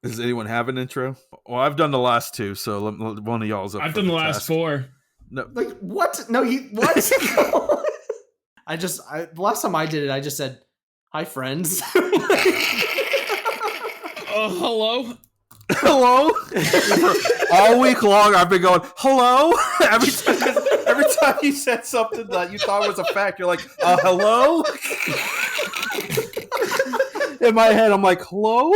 Does anyone have an intro? Well, I've done the last two, so one of y'all's up. I've done the last four. No, like what? No, what? The last time I did it, I just said, "Hi, friends." Hello. Hello. All week long, I've been going hello. Every time you said something that you thought was a fact, you're like, hello. In my head, I'm like, hello.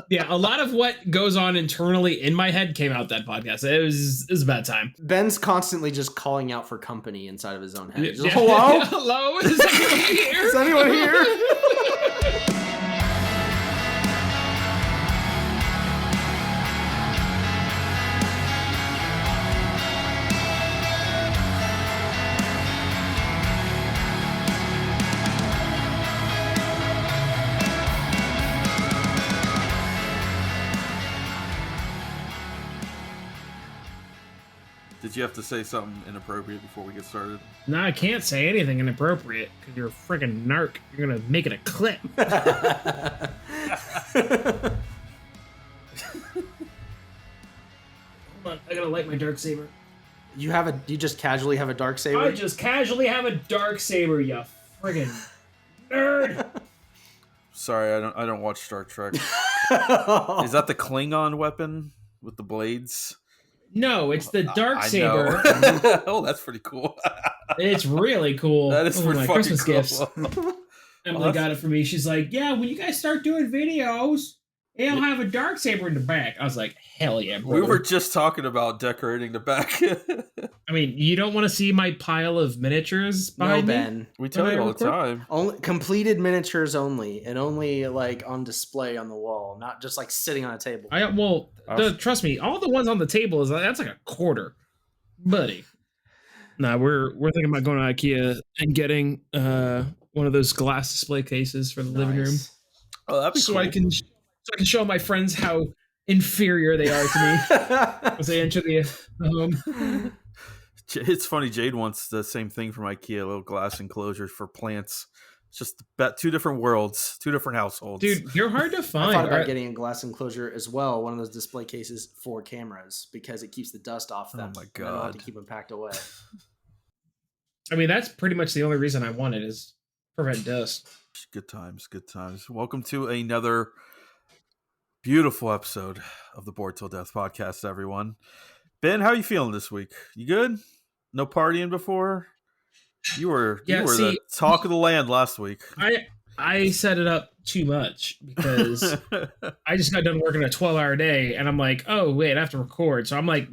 Yeah, a lot of what goes on internally in my head came out that podcast. It was a bad time. Ben's constantly just calling out for company inside of his own head. Just, Yeah. hello? Hello? Is anyone here? Is anyone here? Did you have to say something inappropriate before we get started? No, I can't say anything inappropriate because you're a freaking narc. You're going to make it a clip. Hold on, I got to light my dark saber. You just casually have a dark saber? I just casually have a dark saber, you friggin' nerd. Sorry, I don't watch Star Trek. Is that the Klingon weapon with the blades? No, it's the dark saber. Oh, that's pretty cool. It's really cool. That is my fucking Christmas cool. gifts. Emily got it for me. She's like, "Yeah, when you guys start doing videos, it'll have a dark saber in the back." I was like, "Hell yeah, bro." We were just talking about decorating the back. I mean, you don't want to see my pile of miniatures behind No, me? Ben. We tell you all the time. Only completed miniatures only, and only like on display on the wall, not just like sitting on a table. Trust me, all the ones on the table that's like a quarter, buddy. Nah, we're thinking about going to IKEA and getting one of those glass display cases for the living room. Oh, that'd be so cool. I can show my friends how inferior they are to me as they enter the home. It's funny. Jade wants the same thing from IKEA, a little glass enclosure for plants. It's just about two different worlds, two different households. Dude, you're hard to find. I thought about getting a glass enclosure as well, one of those display cases for cameras, because it keeps the dust off them. Oh my God. I don't have to God. keep them packed away. I mean, that's pretty much the only reason I want it is prevent dust. Good times, good times. Welcome to another beautiful episode of the Bored Till Death podcast, everyone. Ben, how are you feeling this week? You good? No partying before? You were the talk of the land last week. I set it up too much because I just got done working a 12-hour day, and I'm like, oh wait, I have to record. So I'm like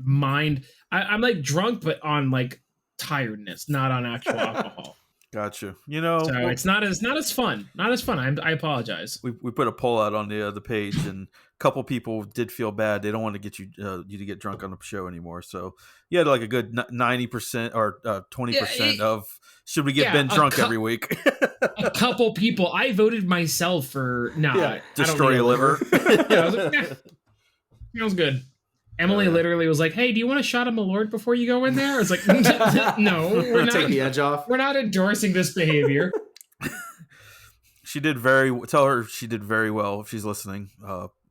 I'm like drunk, but on like tiredness, not on actual alcohol. Gotcha. So it's not as fun. Not as fun. I apologize. We put a poll out on the page, and a couple people did feel bad. They don't want to get you to get drunk on the show anymore. So you had like a good 90% or 20% of should we get Ben drunk every week? A couple people. I voted myself for destroy your liver. Yeah, I was like, feels good. Emily literally was like, "Hey, do you want a shot of Malort before you go in there?" I was like, "No, we're not. Take the edge off. We're not endorsing this behavior." Tell her she did very well if she's listening.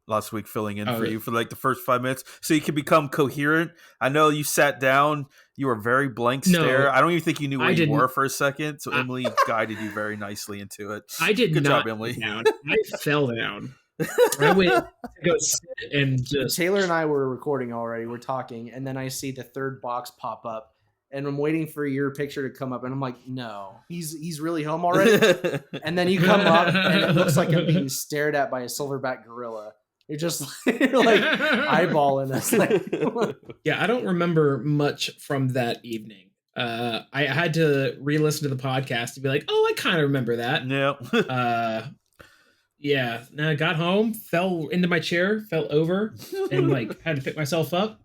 Last week, filling in for you for like the first 5 minutes, so you can become coherent. I know you sat down; you were very blank stare. I don't even think you knew where you were for a second. So Emily guided you very nicely into it. I did Good not job, Emily. Down. I fell down. I went to go sit and just. Taylor and I were recording already. We're talking, and then I see the third box pop up, and I'm waiting for your picture to come up, and I'm like, "No, he's really home already." And then you come up, and it looks like I'm being stared at by a silverback gorilla. You're just like eyeballing us. Like, yeah, I don't remember much from that evening. I had to re-listen to the podcast to be like, "Oh, I kind of remember that." Yeah. Yeah, and I got home, fell into my chair, fell over, and like had to pick myself up.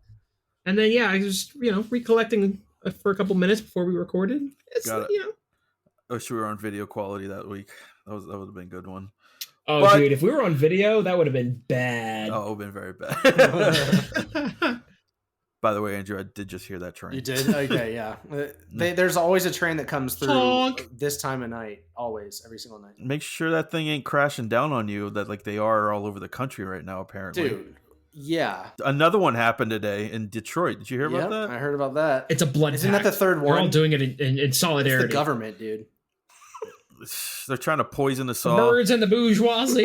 And then I was recollecting for a couple minutes before we recorded. Got it. I wish we were on video quality that week. That would have been a good one. Oh, dude, if we were on video, that would have been bad. Oh, it would have been very bad. But By the way, Andrew, I did just hear that train. You did? Okay, yeah. There's always a train that comes through Honk. this time of night. Always, every single night. Make sure that thing ain't crashing down on you that like they are all over the country right now, apparently. Dude, yeah. Another one happened today in Detroit. Did you hear about that? I heard about that. It's a blood Isn't that pact. the third We're all one? doing it in solidarity. It's the government, dude. They're trying to poison us The all. birds and the bourgeoisie.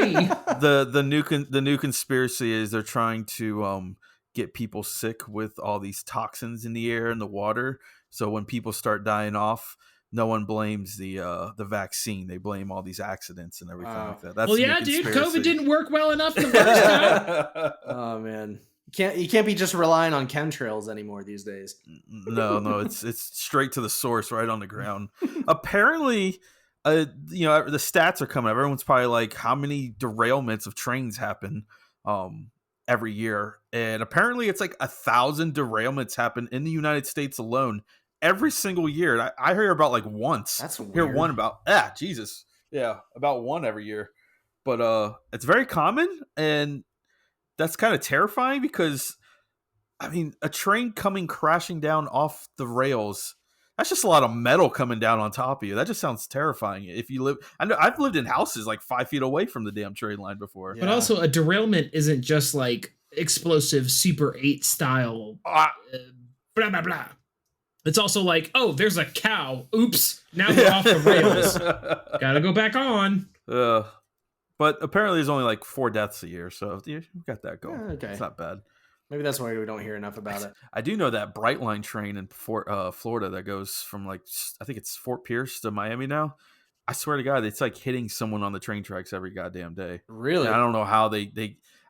The new conspiracy is they're trying to get people sick with all these toxins in the air and the water. So when people start dying off, no one blames the vaccine. They blame all these accidents and everything like that. That's Well, the new yeah, dude, conspiracy. COVID didn't work well enough the first time. Oh man. You can't be just relying on chemtrails anymore these days. No, it's straight to the source, right on the ground. Apparently, the stats are coming up. Everyone's probably like, how many derailments of trains happen every year? And apparently, it's like 1,000 derailments happen in the United States alone every single year. I hear about like once. That's weird. Hear one about Jesus, yeah, about one every year. But it's very common, and that's kind of terrifying because, I mean, a train coming crashing down off the rails, that's just a lot of metal coming down on top of you. That just sounds terrifying. If you live, I know I've lived in houses like 5 feet away from the damn train line before. But also, a derailment isn't just like explosive Super 8 style. Blah, blah, blah. It's also like, oh, there's a cow. Oops. Now we're off the rails. Gotta go back on. But apparently there's only like 4 deaths a year. So you got that going. Okay. It's not bad. Maybe that's why we don't hear enough about it. I do know that Brightline train in Florida that goes from like, I think it's Fort Pierce to Miami now. I swear to God, it's like hitting someone on the train tracks every goddamn day. Really? And I don't know how they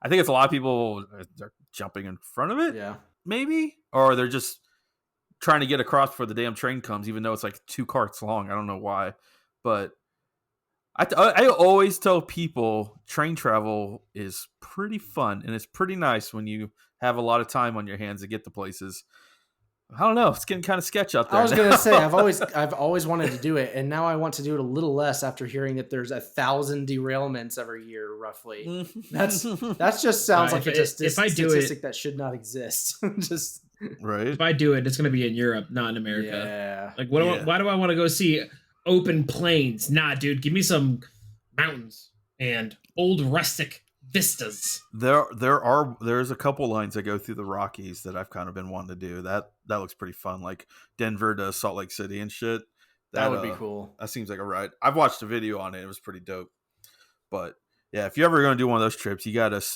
I think it's a lot of people, they're jumping in front of it. Yeah. Maybe. Or they're just trying to get across before the damn train comes, even though it's like 2 carts long. I don't know why. But I always tell people train travel is pretty fun and it's pretty nice when you have a lot of time on your hands to get to places. I don't know. It's getting kind of sketch out there. I was going to say, I've always wanted to do it. And now I want to do it a little less after hearing that there's 1,000 derailments every year, roughly. That just sounds like a statistic that should not exist. Just right. If I do it, it's going to be in Europe, not in America. Yeah. Like, why do I want to go see open plains? Nah, dude, give me some mountains and old rustic vistas. There's a couple lines that go through the Rockies that I've kind of been wanting to do. That looks pretty fun, like Denver to Salt Lake City and shit. That would be cool. That seems like a ride. I've watched a video on it. It was pretty dope. But yeah, if you're ever going to do one of those trips, you gotta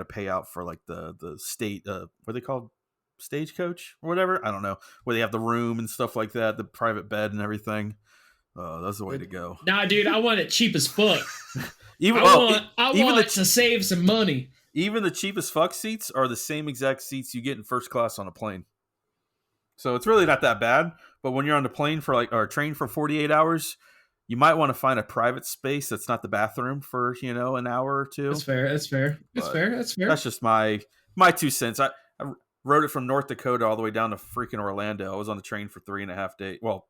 pay out for like the state what are they called, stagecoach or whatever. I don't know, where they have the room and stuff like that, the private bed and everything. That's the way to go. Nah, dude, I want it cheap as fuck. I even want to save some money. Even the cheapest fuck seats are the same exact seats you get in first class on a plane. So it's really not that bad. But when you're on the plane or train for 48 hours, you might want to find a private space that's not the bathroom for, an hour or two. That's fair. That's just my 2 cents. I rode it from North Dakota all the way down to freaking Orlando. I was on the train for 3.5 days. Well,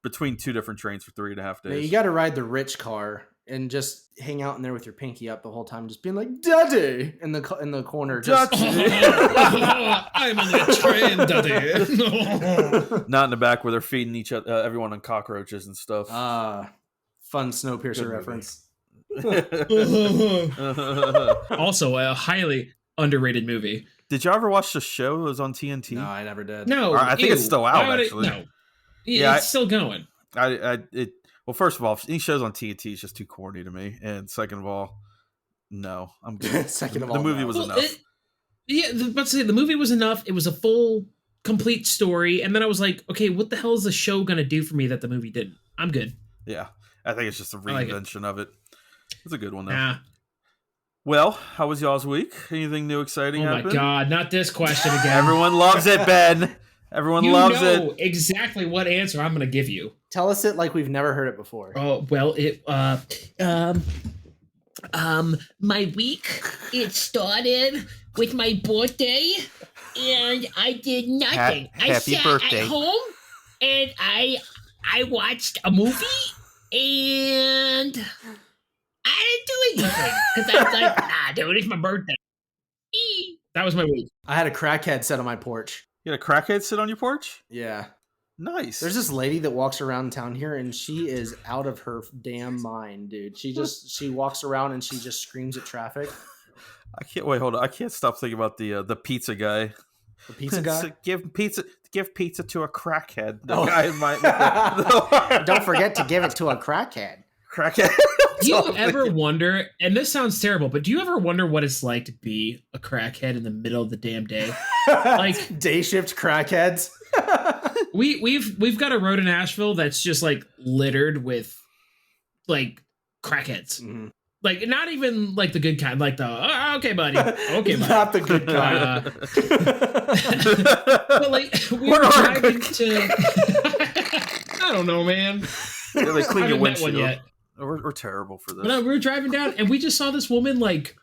between 2 different trains for 3.5 days. Now, you got to ride the rich car and just hang out in there with your pinky up the whole time, just being like, "Daddy," in the corner. Just I'm on the train, Daddy. Not in the back where they're feeding everyone on cockroaches and stuff. Fun Snowpiercer reference. Also, a highly underrated movie. Did y'all ever watch the show that was on TNT? No, I never did. No, I think it's still out, actually. No. Yeah, it's still going. Well, first of all, any shows on TNT is just too corny to me, and second of all, no, I'm good. Second of all, the movie was enough. The movie was enough. It was a full, complete story, and then I was like, okay, what the hell is the show gonna do for me that the movie didn't? I'm good. Yeah, I think it's just a reinvention of it. It's a good one though. Nah. Well, how was y'all's week? Anything new, exciting happened? Oh my god, not this question again. Everyone loves it, Ben. Everyone loves it. You know exactly what answer I'm going to give you. Tell us it like we've never heard it before. Oh, well, my week, it started with my birthday, and I did nothing. Happy I sat birthday. at home, and I watched a movie, and I didn't do anything. Because I was like, nah, dude, it's my birthday. That was my week. I had a crackhead sit on my porch. You had a crackhead sit on your porch? Yeah. Nice. There's this lady that walks around town here, and she is out of her damn mind, dude. She walks around and she just screams at traffic. I can't wait. Hold on. I can't stop thinking about the pizza guy. The pizza guy. Give pizza to a crackhead. The Oh. guy in my Don't forget to give it to a crackhead. crackhead. Do you ever wonder, and this sounds terrible, but do you ever wonder what it's like to be a crackhead in the middle of the damn day? Like day shift crackheads. We've got a road in Asheville that's just like littered with like crackheads. Mm-hmm. Like not even like the good kind, like the okay, buddy, okay, buddy. Not the good kind. But like we were driving to, I don't know, man. Yeah, they clean I your haven't met one windshield. yet. We're terrible for this. But no, we were driving down and we just saw this woman like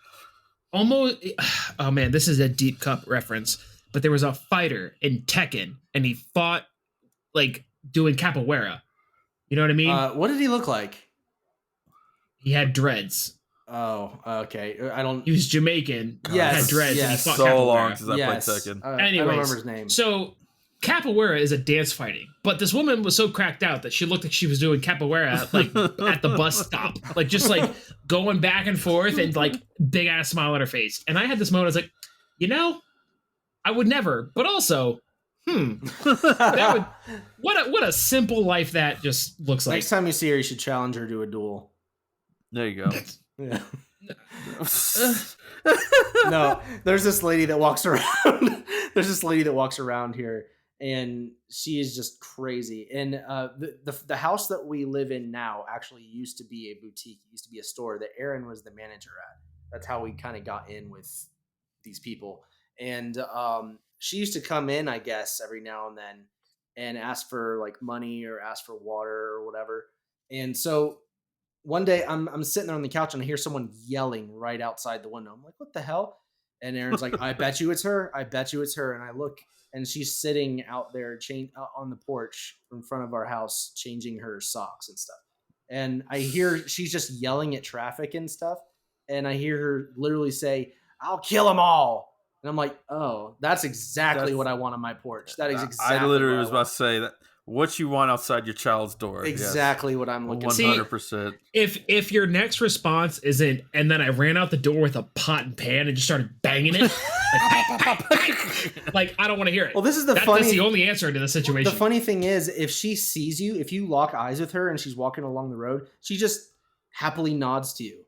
almost. Oh man, this is a deep cup reference. But there was a fighter in Tekken, and he fought like doing capoeira. You know what I mean? What did he look like? He had dreads. Oh, okay. I don't. He was Jamaican. Yes, Had dreads. And he yes. fought So capoeira. long since I Yes. played Tekken. I don't Anyways, remember his name. So capoeira is a dance fighting, but this woman was so cracked out that she looked like she was doing capoeira like at the bus stop, like just like going back and forth and like big ass smile on her face. And I had this moment. I was like, you know, I would never, but also, that would what a simple life that just looks like. Next time you see her, you should challenge her to a duel. There you go. Yeah. No, there's this lady that walks around. There's this lady that walks around here, and she is just crazy. And the house that we live in now actually used to be a boutique. It used to be a store that Aaron was the manager at. That's how we kind of got in with these people. And she used to come in, I guess, every now and then and ask for like money or ask for water or whatever. And so one day I'm sitting there on the couch and I hear someone yelling right outside the window. I'm like, what the hell? And Aaron's like, I bet you it's her. I bet you it's her. And I look and she's sitting out there on the porch in front of our house, changing her socks and stuff. And I hear she's just yelling at traffic and stuff. And I hear her literally say, I'll kill them all. And I'm like, oh, that's exactly what I want on my porch. That is exactly I literally what was about to say that. What you want outside your child's door? Exactly what I'm looking for. 100%. If your next response isn't, and then I ran out the door with a pot and pan and just started banging it, like I don't want to hear it. Well, this is that's the only answer to the situation. The funny thing is, if she sees you, if you lock eyes with her and she's walking along the road, she just happily nods to you.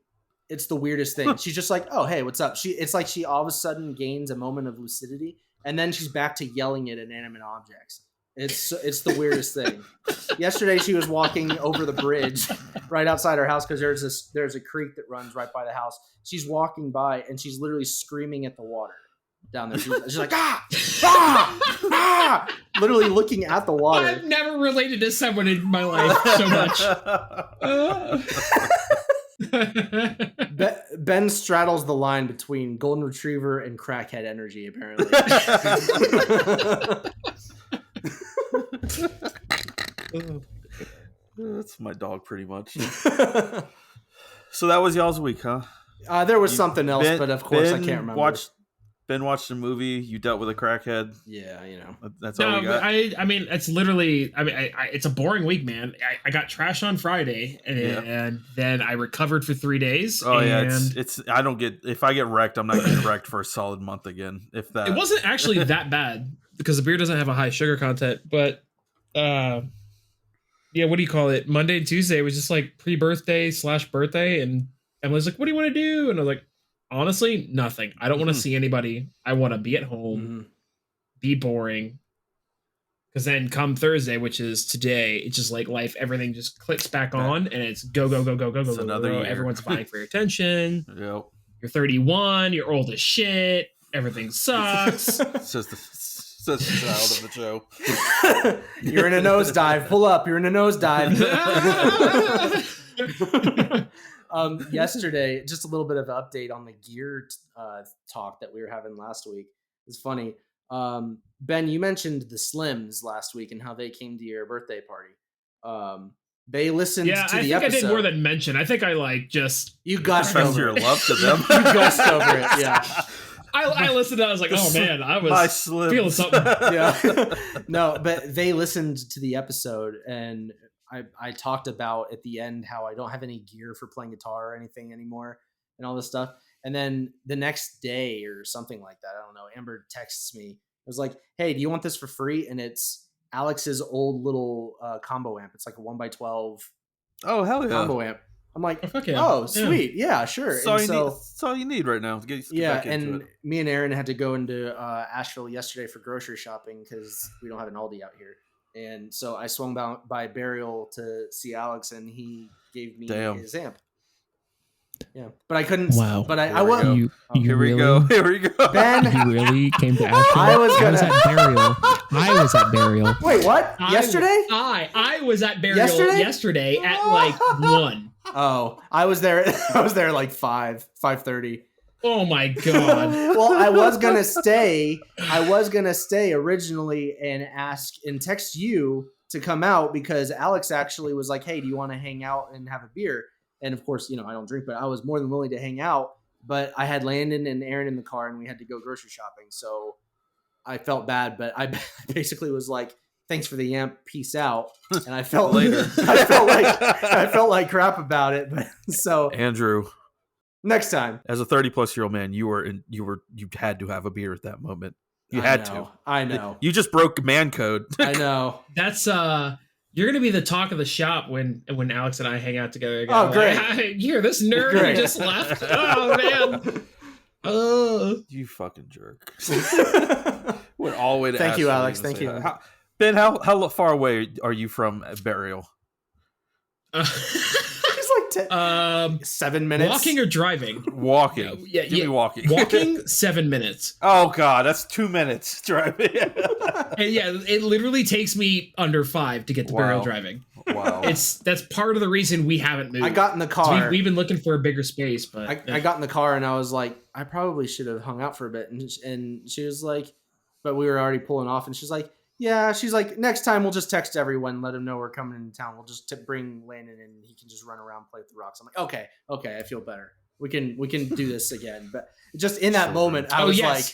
It's the weirdest thing. She's just like, oh, hey, what's up? It's like she all of a sudden gains a moment of lucidity, and then she's back to yelling at inanimate objects. It's the weirdest thing. Yesterday, she was walking over the bridge right outside her house because there's a creek that runs right by the house. She's walking by and she's literally screaming at the water down there. She's like, literally looking at the water. I've never related to someone in my life so much. Ben straddles the line between golden retriever and crackhead energy, apparently. That's my dog, pretty much. So that was y'all's week, huh? There was something else, but of course I can't remember. Ben watched a movie. You dealt with a crackhead. Yeah, you know. That's all we got. I mean, it's literally. I mean, it's a boring week, man. I got trash on Friday, and then I recovered for 3 days. Oh yeah, it's. I don't get if I get wrecked, I'm not getting wrecked for a solid month again. If that. It wasn't actually that bad because the beer doesn't have a high sugar content, but. Yeah, what do you call it? Monday and Tuesday was just like pre-birthday / birthday, and Emily's like, "What do you want to do?" And I was like, "Honestly, nothing. I don't want to see anybody. I want to be at home, be boring." Because then come Thursday, which is today, it's just like life. Everything just clicks back on, and it's go. It's another year. Everyone's vying for your attention. Yep. You're 31. You're old as shit. Everything sucks. Says the child of the show. You're in a nosedive. Pull up. You're in a nosedive. Yesterday, just a little bit of an update on the gear talk that we were having last week. It's funny. Ben, you mentioned the Slims last week and how they came to your birthday party. They listened to the episode. I think I did more than mention. I think I you gushed over your love to them. You gushed over it. Yeah. I listened to that. I was like, oh man, I My was slips. feeling something. Yeah. No, but they listened to the episode, and I talked about at the end how I don't have any gear for playing guitar or anything anymore and all this stuff. And then the next day or something like that, I don't know, Amber texts me. It was like, hey, do you want this for free? And it's Alex's old little combo amp. It's like a 1x12 Oh, hell yeah. combo amp. I'm like, Oh, fuck yeah. oh, sweet. Yeah, sure. That's all, And you so, need, that's all you need right now to get yeah, back into and it. me and Aaron had to go into Asheville yesterday for grocery shopping because we don't have an Aldi out here. And so I swung by Burial to see Alex, and he gave me his amp. Yeah, but I couldn't. Wow. But I Here we was. go. Here we go. Here we go. Ben, You really came to Asheville? I was at Burial. I was at Burial. Wait, what? Yesterday? I was at Burial Yesterday? at like 1. Oh, I was there. I was there like 5:30. Oh my god. Well, I was gonna stay. Originally and ask and text you to come out because Alex actually was like, "Hey, do you want to hang out and have a beer?" And of course, I don't drink, but I was more than willing to hang out. But I had Landon and Aaron in the car, and we had to go grocery shopping. So I felt bad, but I basically was like, "Thanks for the amp, peace out." And I felt Later. I felt like crap about it. But so Andrew, next time, as a 30-plus-year-old man, you had to have a beer at that moment. You had to. I know. You just broke man code. I know. That's you're gonna be the talk of the shop when Alex and I hang out together again. Oh, great. Here, this nerd Great. just left. Oh man. You fucking jerk. Went all the way to Thank you, Asheville Alex. to Thank say you. that. Ben, how far away are you from Burial? It's like 7 minutes. Walking or driving? Walking. Yeah, Give me walking. Walking 7 minutes. Oh God, that's 2 minutes driving. And yeah, it literally takes me under 5 to get to Burial driving. Wow. That's part of the reason we haven't moved. I got in the car. So we've been looking for a bigger space, but I got in the car and I was like, I probably should have hung out for a bit. And she was like, but we were already pulling off. And she's like, yeah. She's like, next time we'll just text everyone, let them know we're coming into town. We'll just bring Landon and he can just run around, play with the rocks. I'm like, okay, I feel better. We can do this again. But just in that moment, I was like,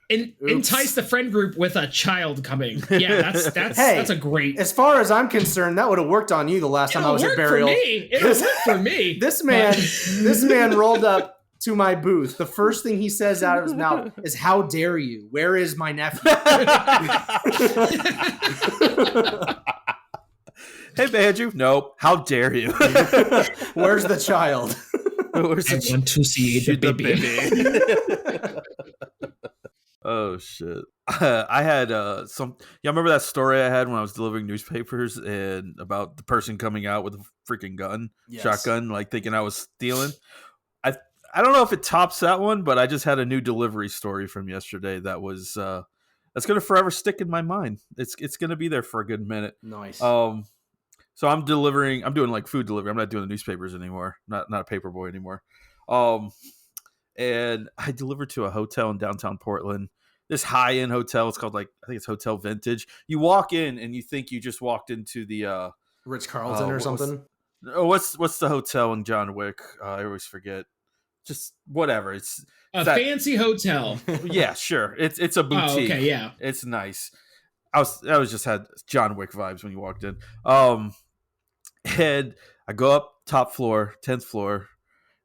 entice the friend group with a child coming. Yeah, that's a great. As far as I'm concerned, that would have worked on you the last time I was at Burial. It worked for me. This man rolled up to my booth. The first thing he says out of his mouth is, "How dare you? Where is my nephew?" Hey, Andrew. Nope. How dare you? Where's the child? I want to see the baby. Oh shit! I had some. Yeah, remember that story I had when I was delivering newspapers and about the person coming out with a freaking gun, shotgun, like thinking I was stealing. I don't know if it tops that one, but I just had a new delivery story from yesterday that was that's gonna forever stick in my mind. It's gonna be there for a good minute. Nice. So I'm doing like food delivery. I'm not doing the newspapers anymore. Not a paper boy anymore. And I delivered to a hotel in downtown Portland. This high-end hotel. It's called I think it's Hotel Vintage. You walk in and you think you just walked into the Ritz-Carlton or something. What's the hotel in John Wick? I always forget. Just whatever. It's a fancy hotel. Yeah, sure. It's a boutique. Oh, okay, yeah. It's nice. I was just had John Wick vibes when you walked in. And I go up top floor, 10th floor.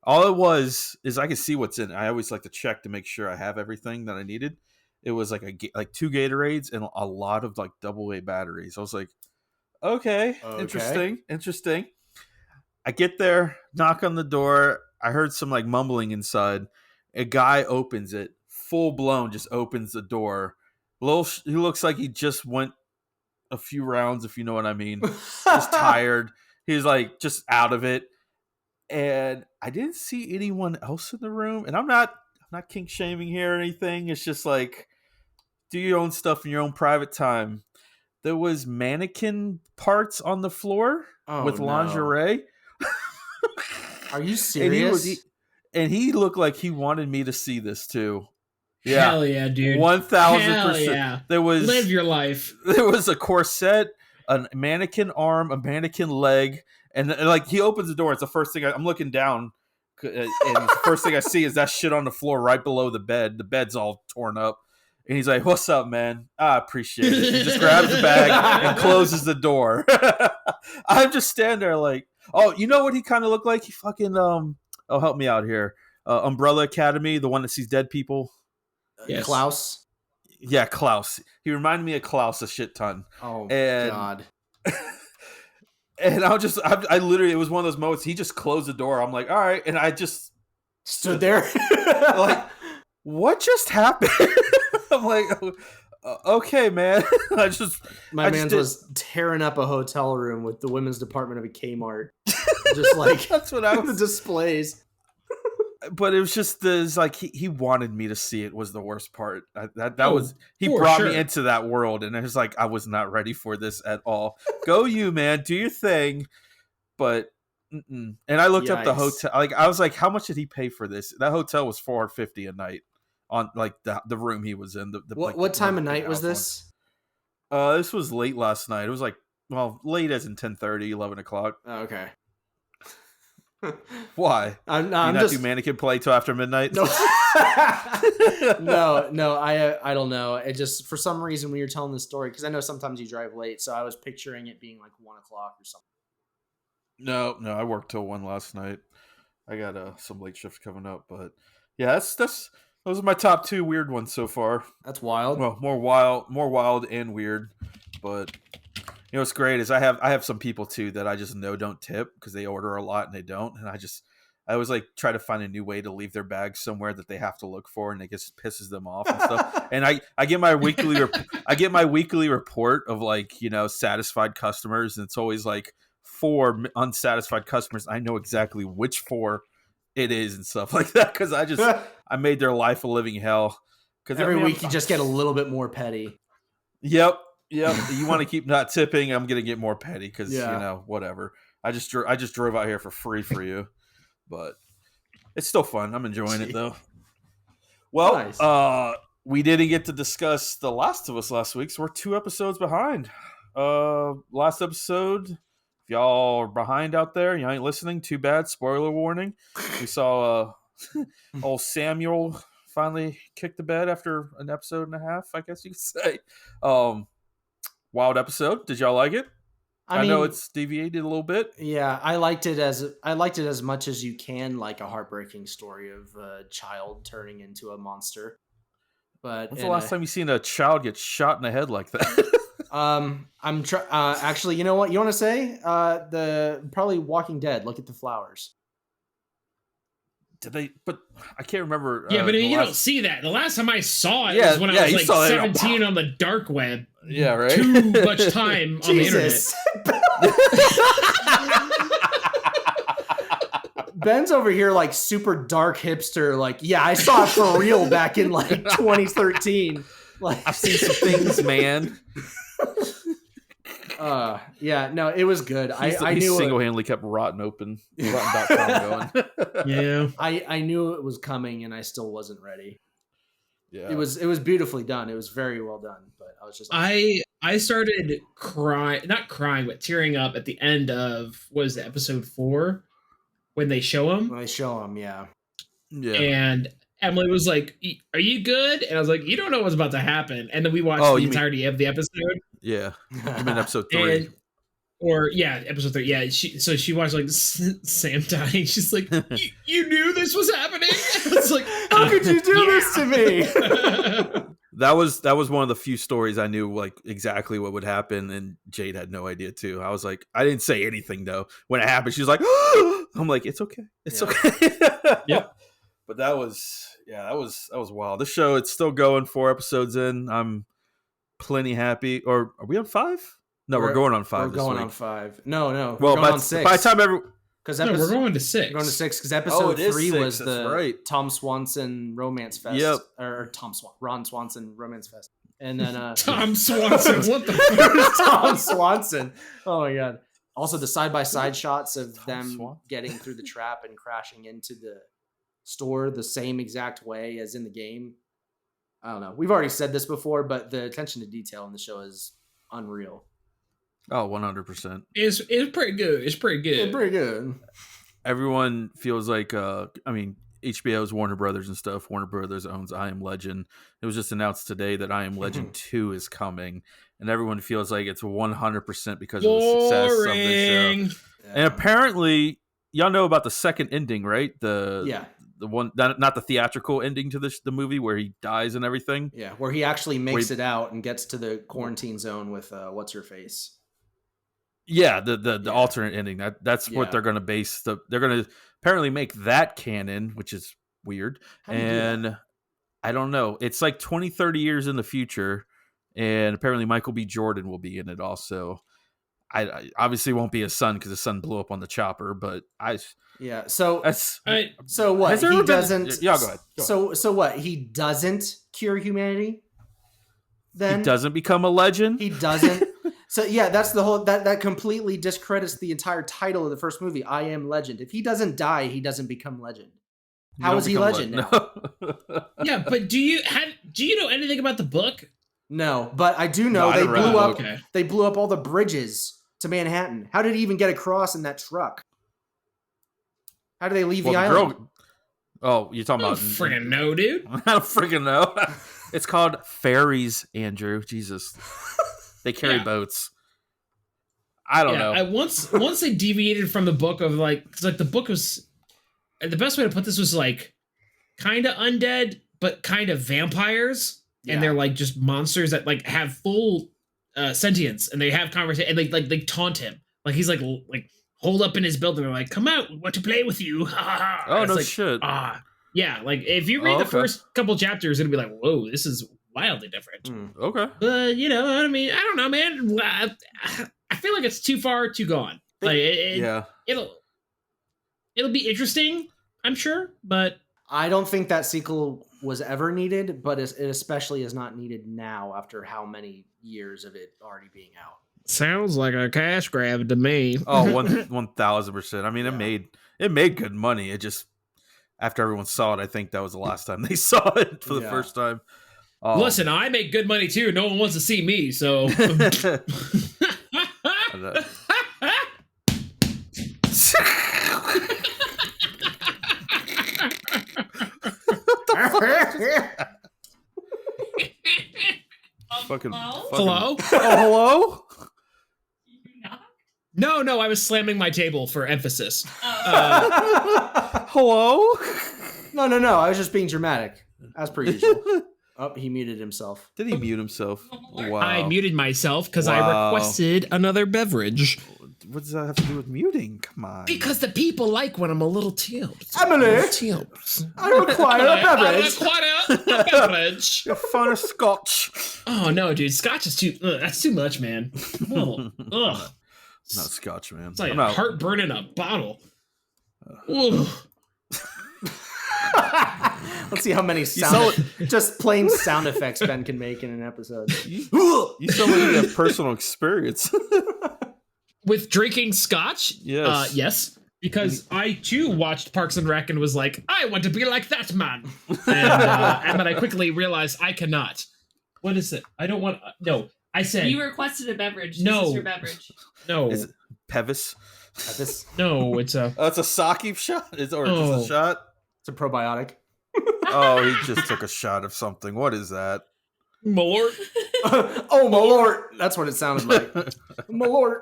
All it was is I could see what's in it. I always like to check to make sure I have everything that I needed. It was like 2 Gatorades and a lot of like AA batteries. I was like, okay. Interesting. I get there, knock on the door. I heard some like mumbling inside. A guy opens it, full blown, just opens the door. He looks like he just went a few rounds, if you know what I mean. Just tired. He's like just out of it. And I didn't see anyone else in the room. And I'm not kink shaming here or anything. It's just like, do your own stuff in your own private time. There was mannequin parts on the floor with lingerie. Are you serious? And he looked like he wanted me to see this too. Yeah. Hell yeah, dude. 1,000%. Yeah. There was live your life. There was a corset, a mannequin arm, a mannequin leg, and like he opens the door. It's the first thing I'm looking down and the first thing I see is that shit on the floor right below the bed. The bed's all torn up. And he's like, "What's up, man? I appreciate it." He just grabs the bag and closes the door. I'm just standing there like, oh, you know what he kind of looked like? He fucking oh, help me out here. Umbrella Academy, the one that sees dead people. Yes. Klaus. Yeah, Klaus. He reminded me of Klaus a shit ton. Oh And God. and I literally, it was one of those moments. He just closed the door. I'm like, all right, and I just Stood there. like, what just happened? I'm like, okay, man. My man's was tearing up a hotel room with the women's department of a Kmart. Just like that's what I was. the displays. But it was just like he wanted me to see it was the worst part. That Oh, was he for brought sure. me into that world, and it was like I was not ready for this at all. Go you, man, do your thing. But and I looked up the Yikes. hotel. Like I was like, how much did he pay for this? That hotel was $450 a night on like the room he was in. What time of night was this? This was late last night. It was like, well, late as in 10:30, 11 o'clock. Oh, okay. Why? I'm Do you not just do mannequin play till after midnight? no. no. I don't know. It just for some reason when you're telling the story, because I know sometimes you drive late, so I was picturing it being like 1 o'clock or something. No, I worked till 1 last night. I got some late shift coming up, but yeah, that's those are my top 2 weird ones so far. That's wild. Well, more wild and weird, but you know what's great is I have some people too that I just know don't tip because they order a lot and they don't, and I always like try to find a new way to leave their bags somewhere that they have to look for, and it just pisses them off and stuff. And I get my weekly report of like, you know, satisfied customers, and it's always like 4 unsatisfied customers. I know exactly which 4 it is and stuff like that because I made their life a living hell. Because Every week you just get a little bit more petty. Yep. You want to keep not tipping? I'm gonna get more petty because Yeah. you know, whatever. I just drove out here for free for you, but it's still fun. I'm enjoying it though. Well, Nice. We didn't get to discuss The Last of Us last week, so we're 2 episodes behind. Last episode, if y'all are behind out there, you ain't listening. Too bad. Spoiler warning. We saw old Samuel finally kick the bed after an episode and a half, I guess you could say. Wild episode. Did y'all like it? I mean, know it's deviated a little bit. Yeah, I liked it as much as you can, like a heartbreaking story of a child turning into a monster. But When's the last time you seen a child get shot in the head like that? actually, you know what you want to say? The probably Walking Dead. Look at the flowers. Did they? But I can't remember. Yeah, but you don't see that. The last time I saw it Yeah, was when yeah, I you was saw like that. 17 on the dark web. Yeah, right. Too much time on the internet. Jesus. Ben's over here like super dark hipster. Like, yeah, I saw it for real back in like 2013. Like, I've seen some things, man. Yeah, no, it was good. I he knew single-handedly kept Rotten.com going. Yeah. I knew it was coming, and I still wasn't ready. Yeah, It was beautifully done. It was very well done. But I was just like, I started not crying, but tearing up at the end of episode 4 when they show him. when I show him, yeah. And Emily was like, "Are you good?" And I was like, "You don't know what's about to happen." And then we watched the entirety of the episode. Yeah, I'm in episode 3. Episode 3. Yeah, she watched like Sam dying. She's like, "You knew this was happening?" I was like, How could you do this to me? That was one of the few stories I knew like exactly what would happen, and Jade had no idea too. I was like, I didn't say anything though when it happened. She was like, I'm like, it's okay, okay. Yep. But that was wild. This show, it's still going 4 episodes in. I'm plenty happy. Or are we on 5? No, we're going on 5. We're going on 5. No. Well, we're going on 6. by the time because we're going to 6. We're going to 6 because episode 3 was the right. Tom Swanson romance fest. Yep. Or Ron Swanson romance fest. And then Tom Swanson, what the fuck? Tom Swanson. Oh my god. Also the side-by-side shots of them getting through the trap and crashing into the store the same exact way as in the game. I don't know. We've already said this before, but the attention to detail in the show is unreal. Oh, 100%. It's pretty good. It's pretty good. Yeah, pretty good. everyone feels like, I mean, HBO's Warner Brothers and stuff. Warner Brothers owns I Am Legend. It was just announced today that I Am Legend 2 is coming, and everyone feels like it's 100% because of the success of this show. Boring. And apparently, y'all know about the second ending, right? The one, not the theatrical ending to the movie where he dies and everything. Yeah, where he actually makes it out and gets to the quarantine zone with what's her face. Yeah, the alternate ending. That's what they're going to base they're going to apparently make that canon, which is weird. And I don't know. It's like 20, 30 years in the future, and apparently Michael B. Jordan will be in it also. I obviously won't be his son because his son blew up on the chopper, but so what? He doesn't. Yeah, go ahead. So what? He doesn't cure humanity. Then he doesn't become a legend. He doesn't. So yeah, that's the whole that completely discredits the entire title of the first movie. I Am Legend. If he doesn't die, he doesn't become legend. How is he legend now? Yeah, but do you know anything about the book? No, but I do know they blew up all the bridges to Manhattan. How did he even get across in that truck? How do they leave the island? You're talking about? Friggin' no, dude. I don't friggin' know. It's called ferries, Andrew. Jesus. They carry boats. I don't know. Once they deviated from the book of because the book was, the best way to put this was like kind of undead, but kind of vampires. And they're like just monsters that like have full sentience, and they have conversation, and they taunt him. Like he's like hold up in his building. They're like, come out, we want to play with you. Oh, no shit. Yeah, like if you read the first couple chapters, it'll be like, whoa, this is wildly different. Okay. But you know, I mean, I don't know, man. I feel like it's too far, too gone. Like, it'll be interesting, I'm sure, but I don't think that sequel was ever needed, but it especially is not needed now after how many years of it already being out. Sounds like a cash grab to me. Oh, 1,000%. I mean, it made good money. It just, after everyone saw it, I think that was the last time they saw it for the first time. Listen, I make good money too. No one wants to see me, so. Hello? Oh, hello? No, I was slamming my table for emphasis. Hello? No. I was just being dramatic, as per usual. Oh, he muted himself. Did he mute himself? Wow. I muted myself because I requested another beverage. What does that have to do with muting? Come on. Because the people like when I'm a little tilt. Emily, I require a beverage. A beverage. Your fun of scotch. Oh no, dude, scotch is too. That's too much, man. Ugh. Not scotch, man. It's like heartburn in a bottle. Ugh. Let's see how many just plain sound effects Ben can make in an episode. You sound like you have personal experience. With drinking scotch? Yes. Yes. Because I too watched Parks and Rec and was like, I want to be like that man. And but I quickly realized I cannot. What is it? I don't want. No, I said. You requested a beverage. No. This is your beverage. No. Is it Pevis? No, it's a. Oh, it's a sake shot? Just a shot? It's a probiotic. Oh, he just took a shot of something. What is that? Malort. Oh, Malort. That's what it sounded like. Malort.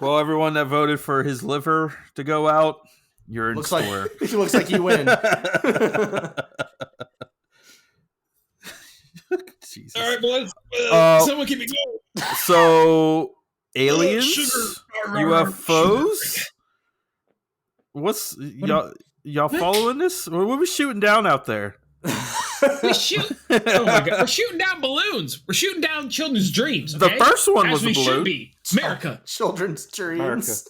Well, everyone that voted for his liver to go out, you're in store. It looks like you win. Jesus. All right, boys. Someone keep me going. So, aliens? UFOs? What's... Y'all following this? What are we shooting down out there? We shoot. Oh my god! We're shooting down balloons. We're shooting down children's dreams. Okay? The first one was a balloon. Should be. America. Children's dreams.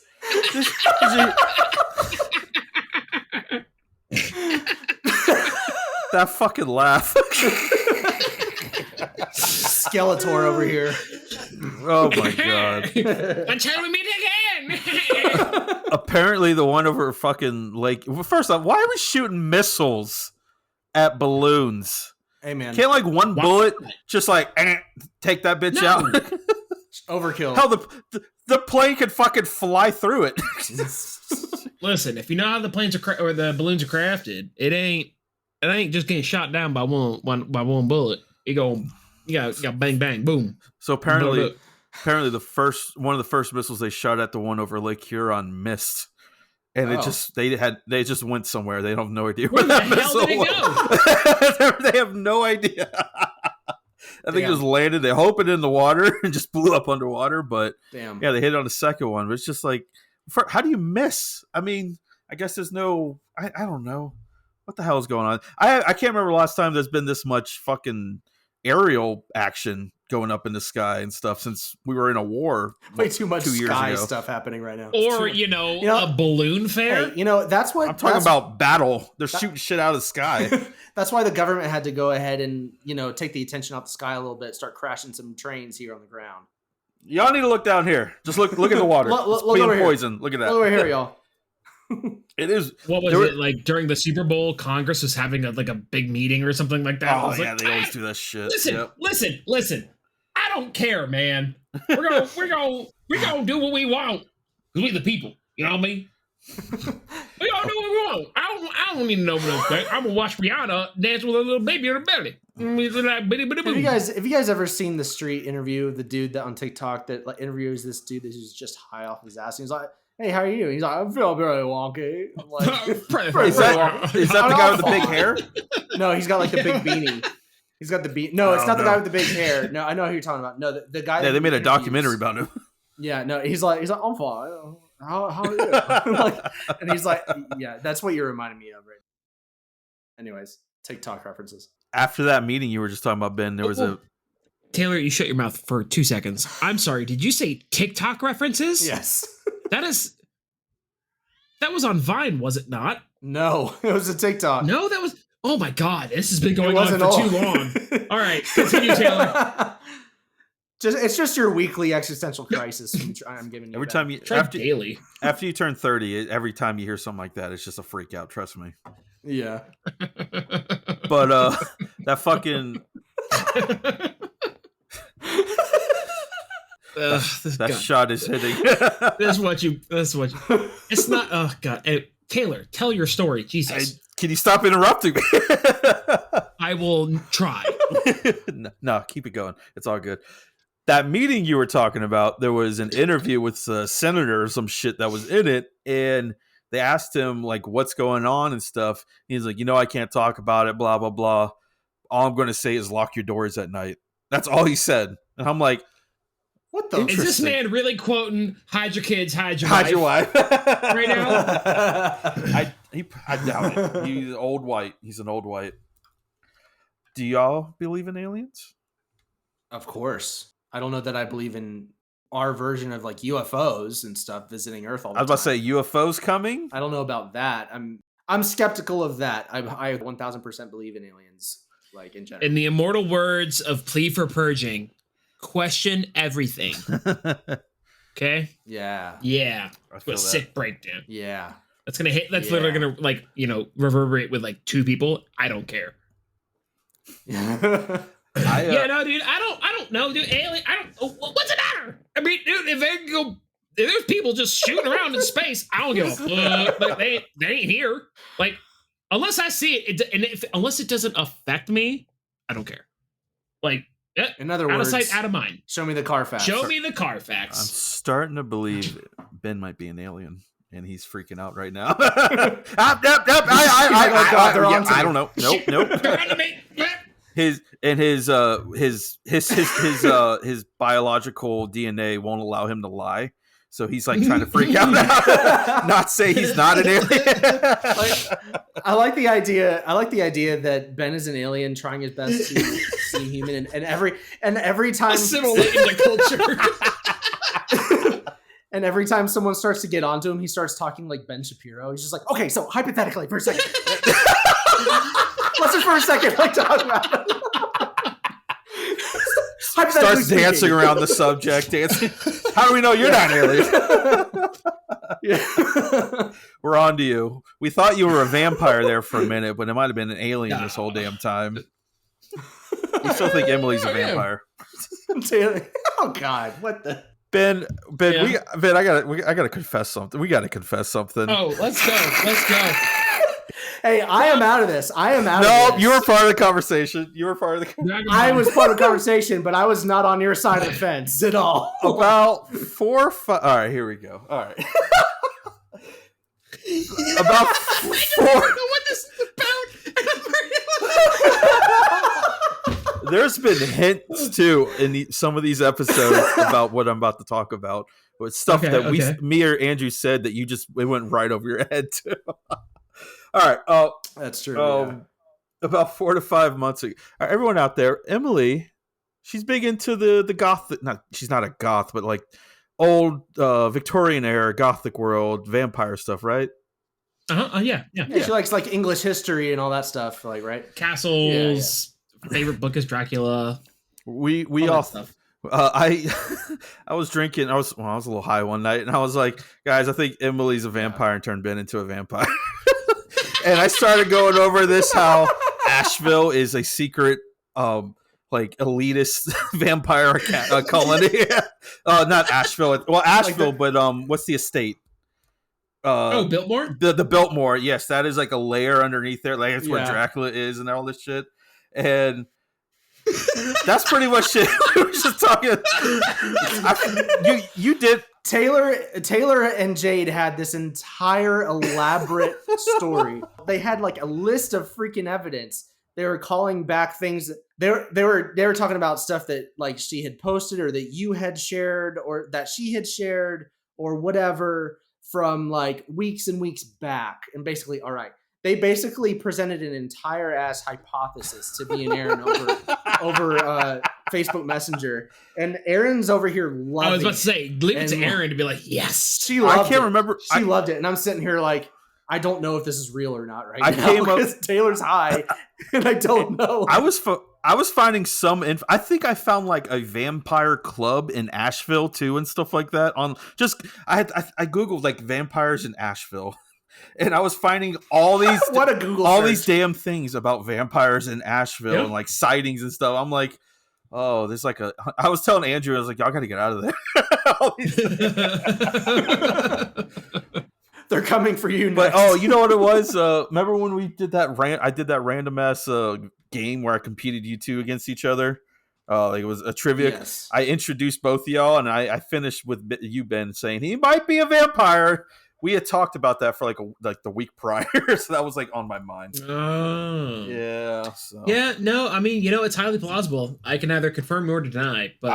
That fucking laugh. Skeletor over here. Oh my god. Until we meet again. Apparently the one over fucking lake. Well, first off, why are we shooting missiles at balloons? Hey man. Can't like one bullet just like take that bitch out? Overkill. Hell, the plane could fucking fly through it. Listen, if you know how the planes are or the balloons are crafted, it ain't just getting shot down by one bullet. You got bang bang boom. So apparently one of the first missiles they shot at the one over Lake Huron missed. And they just went somewhere. They don't have no idea where that the hell did it go. They have no idea. I think it just landed. They hope it in the water and just blew up underwater. But yeah, they hit on the second one. But it's just like, how do you miss? I mean, I guess there's no. I don't know what the hell is going on. I can't remember the last time there's been this much fucking aerial action going up in the sky and stuff since we were in a war. Way too much 2 years sky ago. stuff happening right now. Or a balloon fair. Hey, that's what I'm talking about. Battle. They're shooting shit out of the sky. That's why the government had to go ahead and take the attention off the sky a little bit, start crashing some trains here on the ground. Y'all need to look down here. Just look at the water. Look being poison. Look at that. Look over here, y'all. It is. What was it like during the Super Bowl? Congress was having a big meeting or something like that. Oh yeah, they always do that shit. Listen. I don't care, man. We're gonna do what we want. We the people. You know what I mean? We gonna do what we want. I don't need to know what I'm gonna watch Rihanna dance with a little baby in her belly. Have you guys ever seen the street interview? The dude that on TikTok that interviews this dude who's just high off his ass. And he's like, "Hey, how are you doing?" He's like, "I feel very wonky." I'm like, is that the guy with the big hair? No, he's got like the big beanie. He's got the beat. No, it's not the guy with the big hair. No, I know who you're talking about. No, the guy. Yeah, they made a documentary about him. Yeah, no, he's like, I'm fine. How are you? And he's like, yeah, that's what you're reminding me of, right? Anyways, TikTok references. After that meeting you were just talking about, Ben, there was a Taylor. You shut your mouth for 2 seconds. I'm sorry. Did you say TikTok references? Yes. That was on Vine, was it not? No, it was a TikTok. No, that was. Oh my God, this has been going on for too long. All right, continue, Taylor. It's just your weekly existential crisis. I'm giving you every time you daily after you turn 30. Every time you hear something like that, it's just a freak out. Trust me. Yeah. But that fucking that shot is hitting. That's what you. It's not. Oh God, hey, Taylor, tell your story. Jesus. Can you stop interrupting me? I will try. No, keep it going. It's all good. That meeting you were talking about, there was an interview with a senator or some shit that was in it, and they asked him like what's going on and stuff. He's like, I can't talk about it, blah, blah, blah. All I'm going to say is lock your doors at night. That's all he said. And I'm like, what the? Is this man really quoting hide your kids, hide your wife right now? I doubt it. He's old white. He's an old white. Do y'all believe in aliens? Of course. I don't know that I believe in our version of like UFOs and stuff visiting Earth all the time. I was about to say UFOs coming. I don't know about that. I'm skeptical of that. I 1000% believe in aliens, like in general. In the immortal words of Plea for Purging, question everything. Okay? Yeah. That's a sick breakdown. Yeah. That's gonna hit. That's literally gonna reverberate with like 2 people. I don't care. No, dude. I don't know, dude. Alien. What's the matter? I mean, dude, if there's people just shooting around in space, I don't give a fuck. Like they ain't here. Like unless I see it, unless it doesn't affect me, I don't care. Like. In other words, out of sight, out of mind. Show me the Carfax. Show me the Carfax. I'm starting to believe Ben might be an alien, and he's freaking out right now. I don't know. Nope. His biological DNA won't allow him to lie. So he's like trying to freak out now, not say he's not an alien. I like the idea that Ben is an alien trying his best to seem human, and every time assimilate into culture. And every time someone starts to get onto him, he starts talking like Ben Shapiro. He's just like, okay, so hypothetically for a second. Let's just for a second like talk about it. Starts dancing around the subject, dancing. How do we know you're not an alien? Yeah. We're on to you. We thought you were a vampire there for a minute, but it might have been an alien this whole damn time. You still think Emily's a Oh, yeah. vampire? Oh God, what the? Ben, Yeah. I gotta confess something. We gotta confess something. Oh, let's go. Hey, I am out of this. I am out of No, this. you were part of the conversation. You were part of the I was part of the conversation, but I was not on your side of the fence at all. about 4 or 5. All right, here we go. All right. About I 4. don't know what this is about. There's been hints too in some of these episodes about what I'm about to talk about. With stuff Okay, that me or Andrew said that it went right over your head too. All right. That's true. About 4 to 5 months ago. Everyone out there, Emily, she's big into the goth. She's not a goth, but like old Victorian era Gothic world vampire stuff, right? Yeah. Yeah, she likes like English history and all that stuff, like right. Castles. Favorite book is Dracula. We all all. that stuff. I was drinking. I was a little high one night, and I was like, guys, I think Emily's a vampire and turned Ben into a vampire. And I started going over this how Asheville is a secret, like elitist vampire colony. Not Asheville. Well, Asheville, but what's the estate? Biltmore? The Biltmore. Yes, that is like a layer underneath there. Like that's where Yeah. Dracula is and all this shit. And that's pretty much it. We were just talking. You did. Taylor and Jade had this entire elaborate story. They had like a list of freaking evidence. They were calling back things. They were talking about stuff that like she had posted or that you had shared or that she had shared or whatever from like weeks and weeks back. And basically, all right, they basically presented an entire ass hypothesis to me and Aaron over Facebook Messenger, and Aaron's over here loving. I was about to say, leave it to And- Aaron to be like, yes. She loved I can't it. remember. She loved it, and I'm sitting here like, I don't know if this is real or not right I now. came up- because Taylor's high, and I don't know. I was finding some info. I think I found like a vampire club in Asheville too and stuff like that. On just I googled like vampires in Asheville, and I was finding all these What a Google all search. these damn things about vampires in Asheville Yep. and like sightings and stuff. I'm like, oh, there's like a. I was telling Andrew, I was like, y'all got to get out of there. All these- They're coming for you But next. you know what it was? Remember when we did that I did that random ass game where I competed you two against each other. Like it was a trivia. Yes. I introduced both of y'all, and I finished with you, Ben, saying he might be a vampire. We had talked about that for like the week prior, so that was like on my mind. Oh. Yeah. So. Yeah, no, I mean, it's highly plausible. I can neither confirm nor deny, but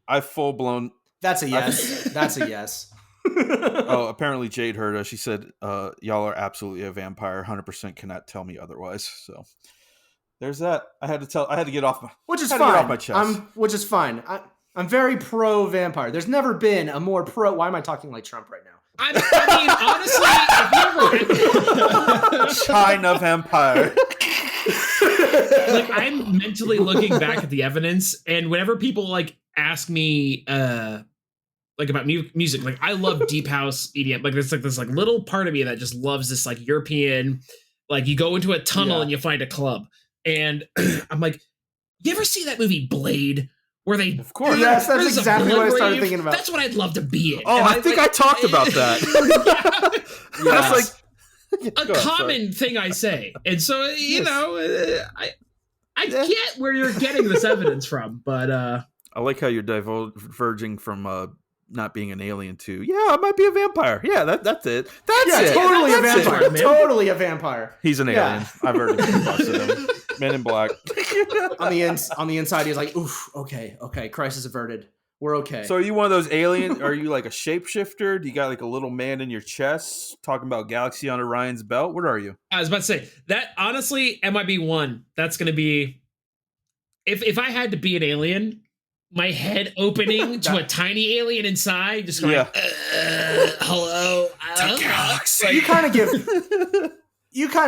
I've full blown. That's a yes. That's a yes. Oh, apparently Jade heard us. She said, "Y'all are absolutely a vampire. 100% cannot tell me otherwise." So there's that. I had to get off my. Which is Had to get fine. off my chest. Which is fine. I'm very pro vampire. There's never been a more pro. Why am I talking like Trump right now? I mean, honestly, if you ever China vampire. like, I'm mentally looking back at the evidence, and whenever people like ask me, like about music, like I love deep house EDM. Like there's like this like little part of me that just loves this like European. Like you go into a tunnel and you find a club, and I'm like, you ever see that movie Blade? Where they, Of course. Yes, that's there's a exactly what I blood started rave? thinking about. That's what I'd love to be in. Oh, And I think I talked about that. Yes. a common thing I say, and so I get where you're getting this evidence from, but I like how you're diverging from not being an alien to, yeah, I might be a vampire. Yeah, that's it. That's Yeah, it. totally a That's it. vampire. man. Totally a vampire. He's an Yeah. alien. I've already busted him. Men in Black. On the inside, he's like, oof, okay, crisis averted. We're okay. So are you one of those alien? Are you like a shapeshifter? Do you got like a little man in your chest talking about galaxy on Orion's belt? What are you? I was about to say that honestly, MIB1. That's going to be if I had to be an alien, my head opening to a tiny alien inside, just going, hello, galaxy. you kind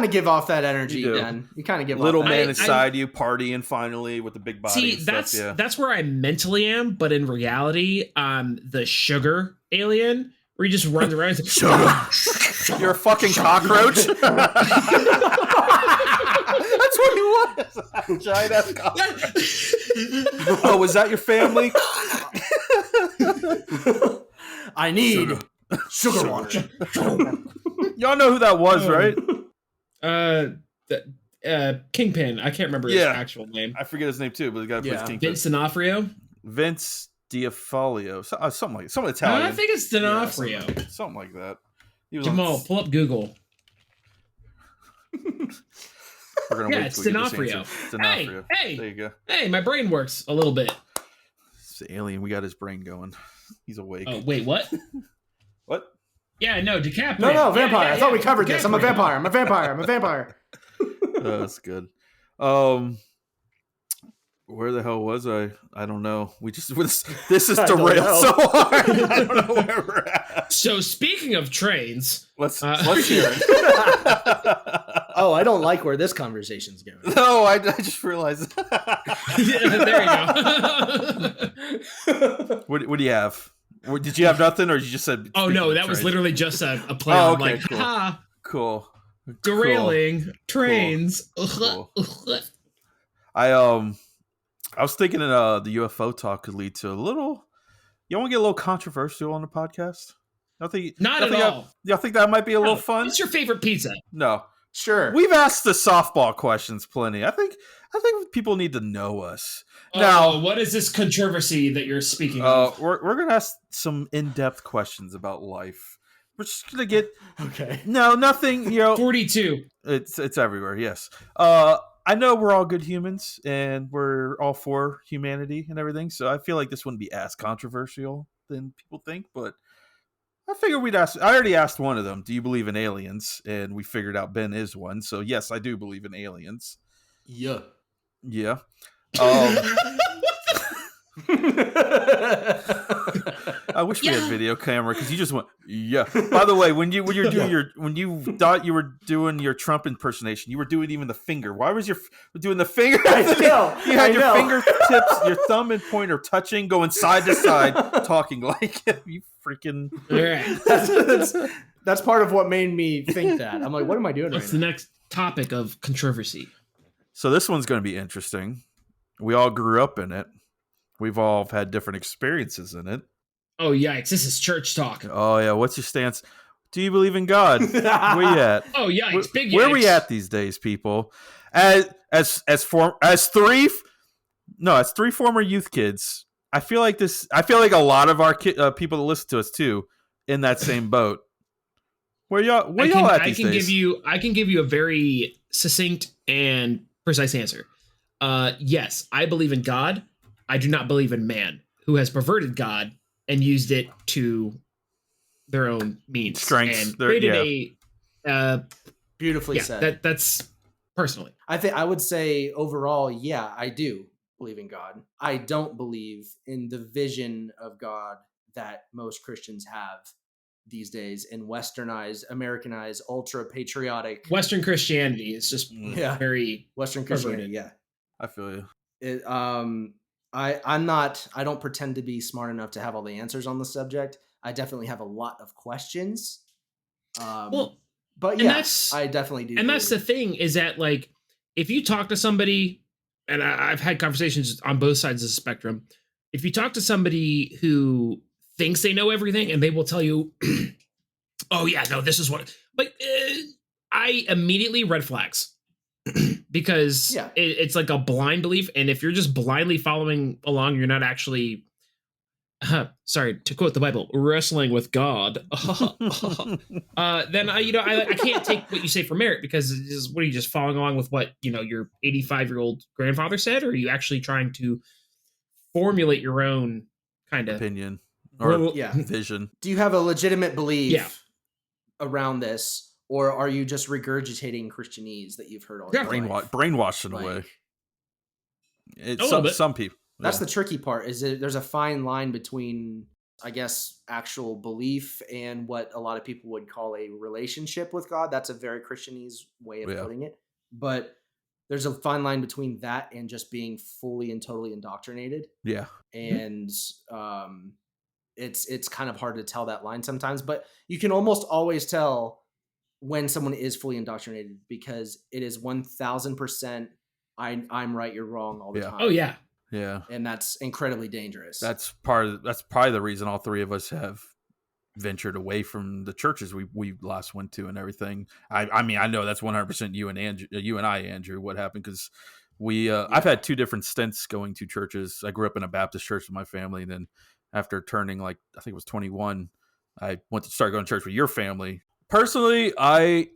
of give off that energy, You do. Dan. You kind of give Little off that man energy. inside you partying finally with the big body. See, and stuff, that's yeah. that's where I mentally am, but in reality, I'm the sugar alien where he just runs around. And Sugar. You're a fucking cockroach. That's what he was. Giant ass cock. Oh, was that your family? I need sugar water. Y'all know who that was, right? Kingpin. I can't remember his actual name. I forget his name too, but the guy who plays Kingpin. Vince D'Onofrio. Vince D'Onofrio, something Italian. I think it's D'Onofrio. Something like that. He was Jamal, pull up Google. We're gonna wait it's till we get this D'Onofrio. answer. D'Onofrio. Hey, there you go. Hey, my brain works a little bit. It's the alien. We got his brain going. He's awake. Oh wait, what? What? Yeah, no, DiCaprio. No, vampire. I thought we covered DiCaprio. this. I'm a vampire. I'm a vampire. I'm a vampire. That's good. Where the hell was I? I don't know. This is derailed so hard. I don't know where we're at. So speaking of trains, let's hear it. Oh, I don't like where this conversation's going. No, I just realized. There you go. What do you have? Did you have nothing, or you just said? Oh no, that was literally just a play. Oh, on okay, like, cool. ha, Cool. derailing trains. Cool. I was thinking the UFO talk could lead to a little. You want to get a little controversial on the podcast? Not at all. Y'all think that might be a little fun? What's your favorite pizza? No. Sure. We've asked the softball questions plenty. I think people need to know us. Now, what is this controversy that you're speaking of? We're gonna ask some in-depth questions about life. We're just gonna get nothing. 42. It's everywhere. Yes. I know we're all good humans and we're all for humanity and everything. So I feel like this wouldn't be as controversial than people think, but I figured we'd ask. I already asked one of them, do you believe in aliens? And we figured out Ben is one. So yes, I do believe in aliens. Yeah. Yeah. I wish we had video camera because you just went, yeah. By the way, when you thought you were doing your Trump impersonation, you were doing even the finger. Why was you doing the finger? I know. You had your fingertips, your thumb and pointer touching, going side to side, talking like you freaking. That's part of what made me think that. I'm like, what am I doing? What's the next topic of controversy? So this one's going to be interesting. We all grew up in it. We've all had different experiences in it. Oh, yikes. This is church talk. Oh, yeah. What's your stance? Do you believe in God? Where you at? Oh, yikes. Big yikes. Where are we at these days, people? As three former youth kids, I feel like a lot of our people that listen to us, too, in that same boat. Where y'all at these days? I can give you a very succinct and precise answer. Yes, I believe in God. I do not believe in man, who has perverted God and used it to their own means. Strengths. And created a beautifully said. That's personally. I would say overall, yeah, I do believe in God. I don't believe in the vision of God that most Christians have these days in westernized, Americanized, ultra patriotic. Western Christianity is just very Western Christianity. Yeah, I feel you. I don't pretend to be smart enough to have all the answers on the subject. I definitely have a lot of questions. But yeah, I definitely do. And that's the thing is that, like, if you talk to somebody, and I've had conversations on both sides of the spectrum, if you talk to somebody who thinks they know everything and they will tell you, oh yeah, no, this is what, like, I immediately red flags. Because it's like a blind belief, and if you're just blindly following along, you're not actually, sorry to quote the Bible, wrestling with God. Then I can't take what you say for merit, because what are you just following along with what your 85-year-old grandfather said, or are you actually trying to formulate your own kind of opinion or vision? Do you have a legitimate belief around this? Or are you just regurgitating Christianese that you've heard all your life? Brainwashed in a way. Some people. That's the tricky part, is that there's a fine line between, I guess, actual belief and what a lot of people would call a relationship with God. That's a very Christianese way of putting it. But there's a fine line between that and just being fully and totally indoctrinated. Yeah. And it's kind of hard to tell that line sometimes. But you can almost always tell when someone is fully indoctrinated, because it is 1000% I'm right, you're wrong all the Yeah. time. Oh yeah. Yeah. And that's incredibly dangerous. That's probably the reason all three of us have ventured away from the churches we last went to and everything. I mean, I know that's 100% you and Andrew, what happened, because I've had two different stints going to churches. I grew up in a Baptist church with my family, and then after turning, like, I think it was 21, I went to start going to church with your family. Personally, I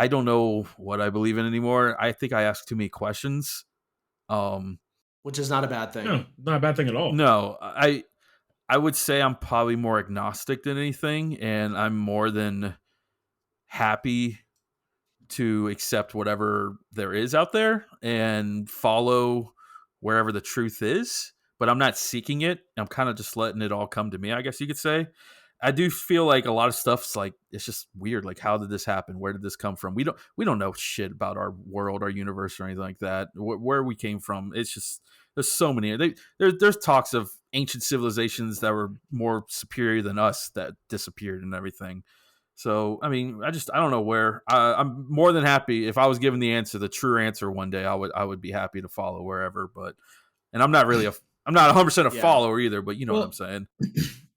don't know what I believe in anymore. I think I ask too many questions. Which is not a bad thing. No, not a bad thing at all. No, I would say I'm probably more agnostic than anything, and I'm more than happy to accept whatever there is out there and follow wherever the truth is. But I'm not seeking it. I'm kind of just letting it all come to me, I guess you could say. I do feel like a lot of stuff's like, it's just weird. Like, how did this happen? Where did this come from? We don't know shit about our world, our universe, or anything like that. Where we came from. It's just, there's so many. There's talks of ancient civilizations that were more superior than us that disappeared and everything. So, I mean, I don't know where. I'm more than happy if I was given the true answer one day. I would be happy to follow wherever. But, and I'm not 100% a follower either. But you know what I'm saying.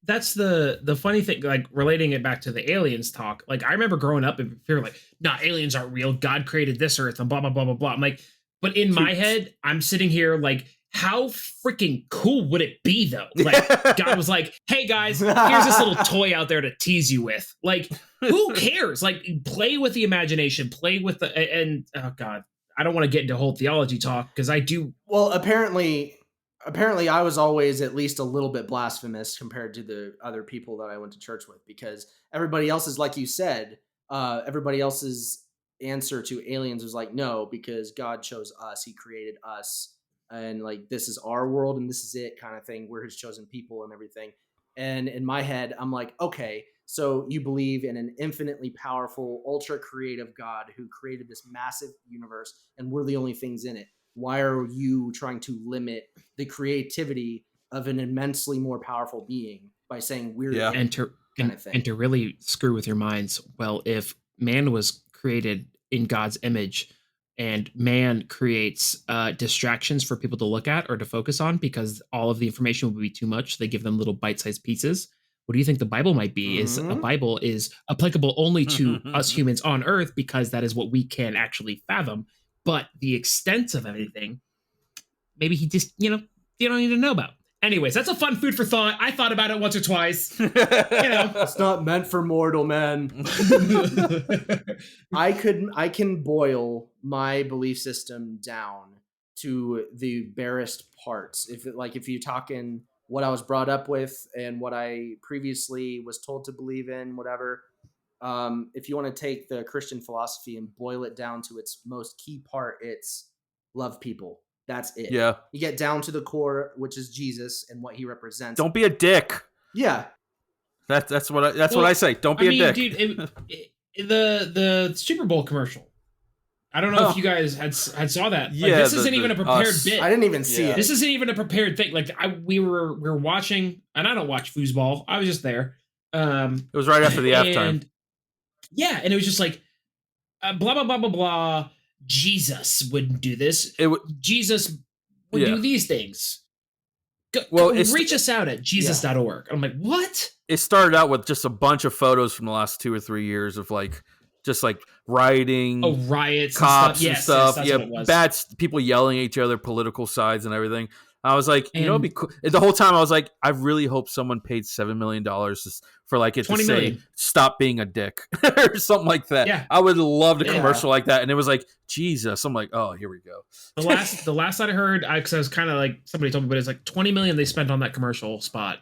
That's the funny thing, like relating it back to the aliens talk. Like, I remember growing up and feeling like, nah, aliens aren't real. God created this earth and blah, blah, blah, blah, blah. I'm like, but in my head, I'm sitting here like, how freaking cool would it be though? Like, God was like, hey guys, here's this little toy out there to tease you with. Like, who cares? Like, play with the imagination, play with and oh God, I don't want to get into whole theology talk because I do. Well, apparently I was always at least a little bit blasphemous compared to the other people that I went to church with, because everybody else is, like you said, everybody else's answer to aliens was like, no, because God chose us. He created us. And like, this is our world and this is it kind of thing. We're his chosen people and everything. And in my head, I'm like, okay, so you believe in an infinitely powerful, ultra creative God who created this massive universe and we're the only things in it. Why are you trying to limit the creativity of an immensely more powerful being by saying we're the and to really screw with your minds? Well, if man was created in God's image and man creates distractions for people to look at or to focus on because all of the information would be too much, they give them little bite-sized pieces. What do you think the Bible might be? Is a Bible is applicable only to us humans on Earth because that is what we can actually fathom. But the extent of everything, maybe he just, you don't need to know about. Anyways, that's a fun food for thought. I thought about it once or twice. It's not meant for mortal men. I can boil my belief system down to the barest parts. If you're talking what I was brought up with and what I previously was told to believe in, whatever. If you want to take the Christian philosophy and boil it down to its most key part, it's love people. That's it. Yeah. You get down to the core, which is Jesus and what he represents. Don't be a dick. Yeah. That's what I say. Don't be a dick. Dude, the Super Bowl commercial. I don't know if you guys had saw that. Like, this isn't even a prepared bit. I didn't even see it. This isn't even a prepared thing. Like, we were watching, and I don't watch foosball. I was just there. It was right after the halftime. Yeah, and it was just like, blah, blah, blah, blah, blah. Jesus wouldn't do this. Jesus would do these things. Reach us out at jesus.org. I'm like, what? It started out with just a bunch of photos from the last 2 or 3 years of just rioting, riots, cops and stuff. Yeah, bad people yelling at each other, political sides and everything. I was like, it'd be cool. The whole time I was like, I really hope someone paid $7 million for it to say, million. Stop being a dick or something like that. Yeah. I would love a commercial like that. And it was like, Jesus. I'm like, oh, here we go. The last that I heard, because I was kind of like, somebody told me, but it's like $20 million they spent on that commercial spot.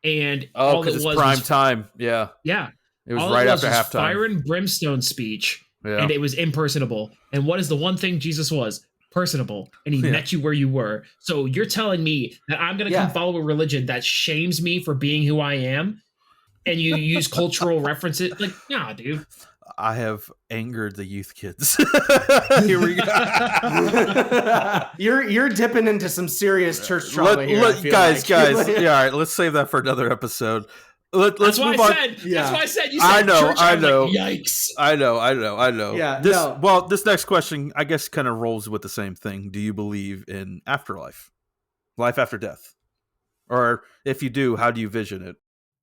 And all it was prime time. Yeah. Yeah. It was right after halftime. Fire and brimstone speech. Yeah. And it was impersonable. And what is the one thing Jesus was? Personable, and he met you where you were. So you're telling me that I'm going to come follow a religion that shames me for being who I am, and you use cultural references? Like, nah, dude. I have angered the youth kids. Here we go. You're dipping into some serious church trauma here. Guys. Yeah, all right. Let's save that for another episode. Let's That's why move I on. said. Yeah. That's why I said. You said I know, church. I was know. Like, yikes. I know. Yeah, This, no. Well, this next question, I guess, kind of rolls with the same thing. Do you believe in afterlife, life after death, or if you do, how do you vision it?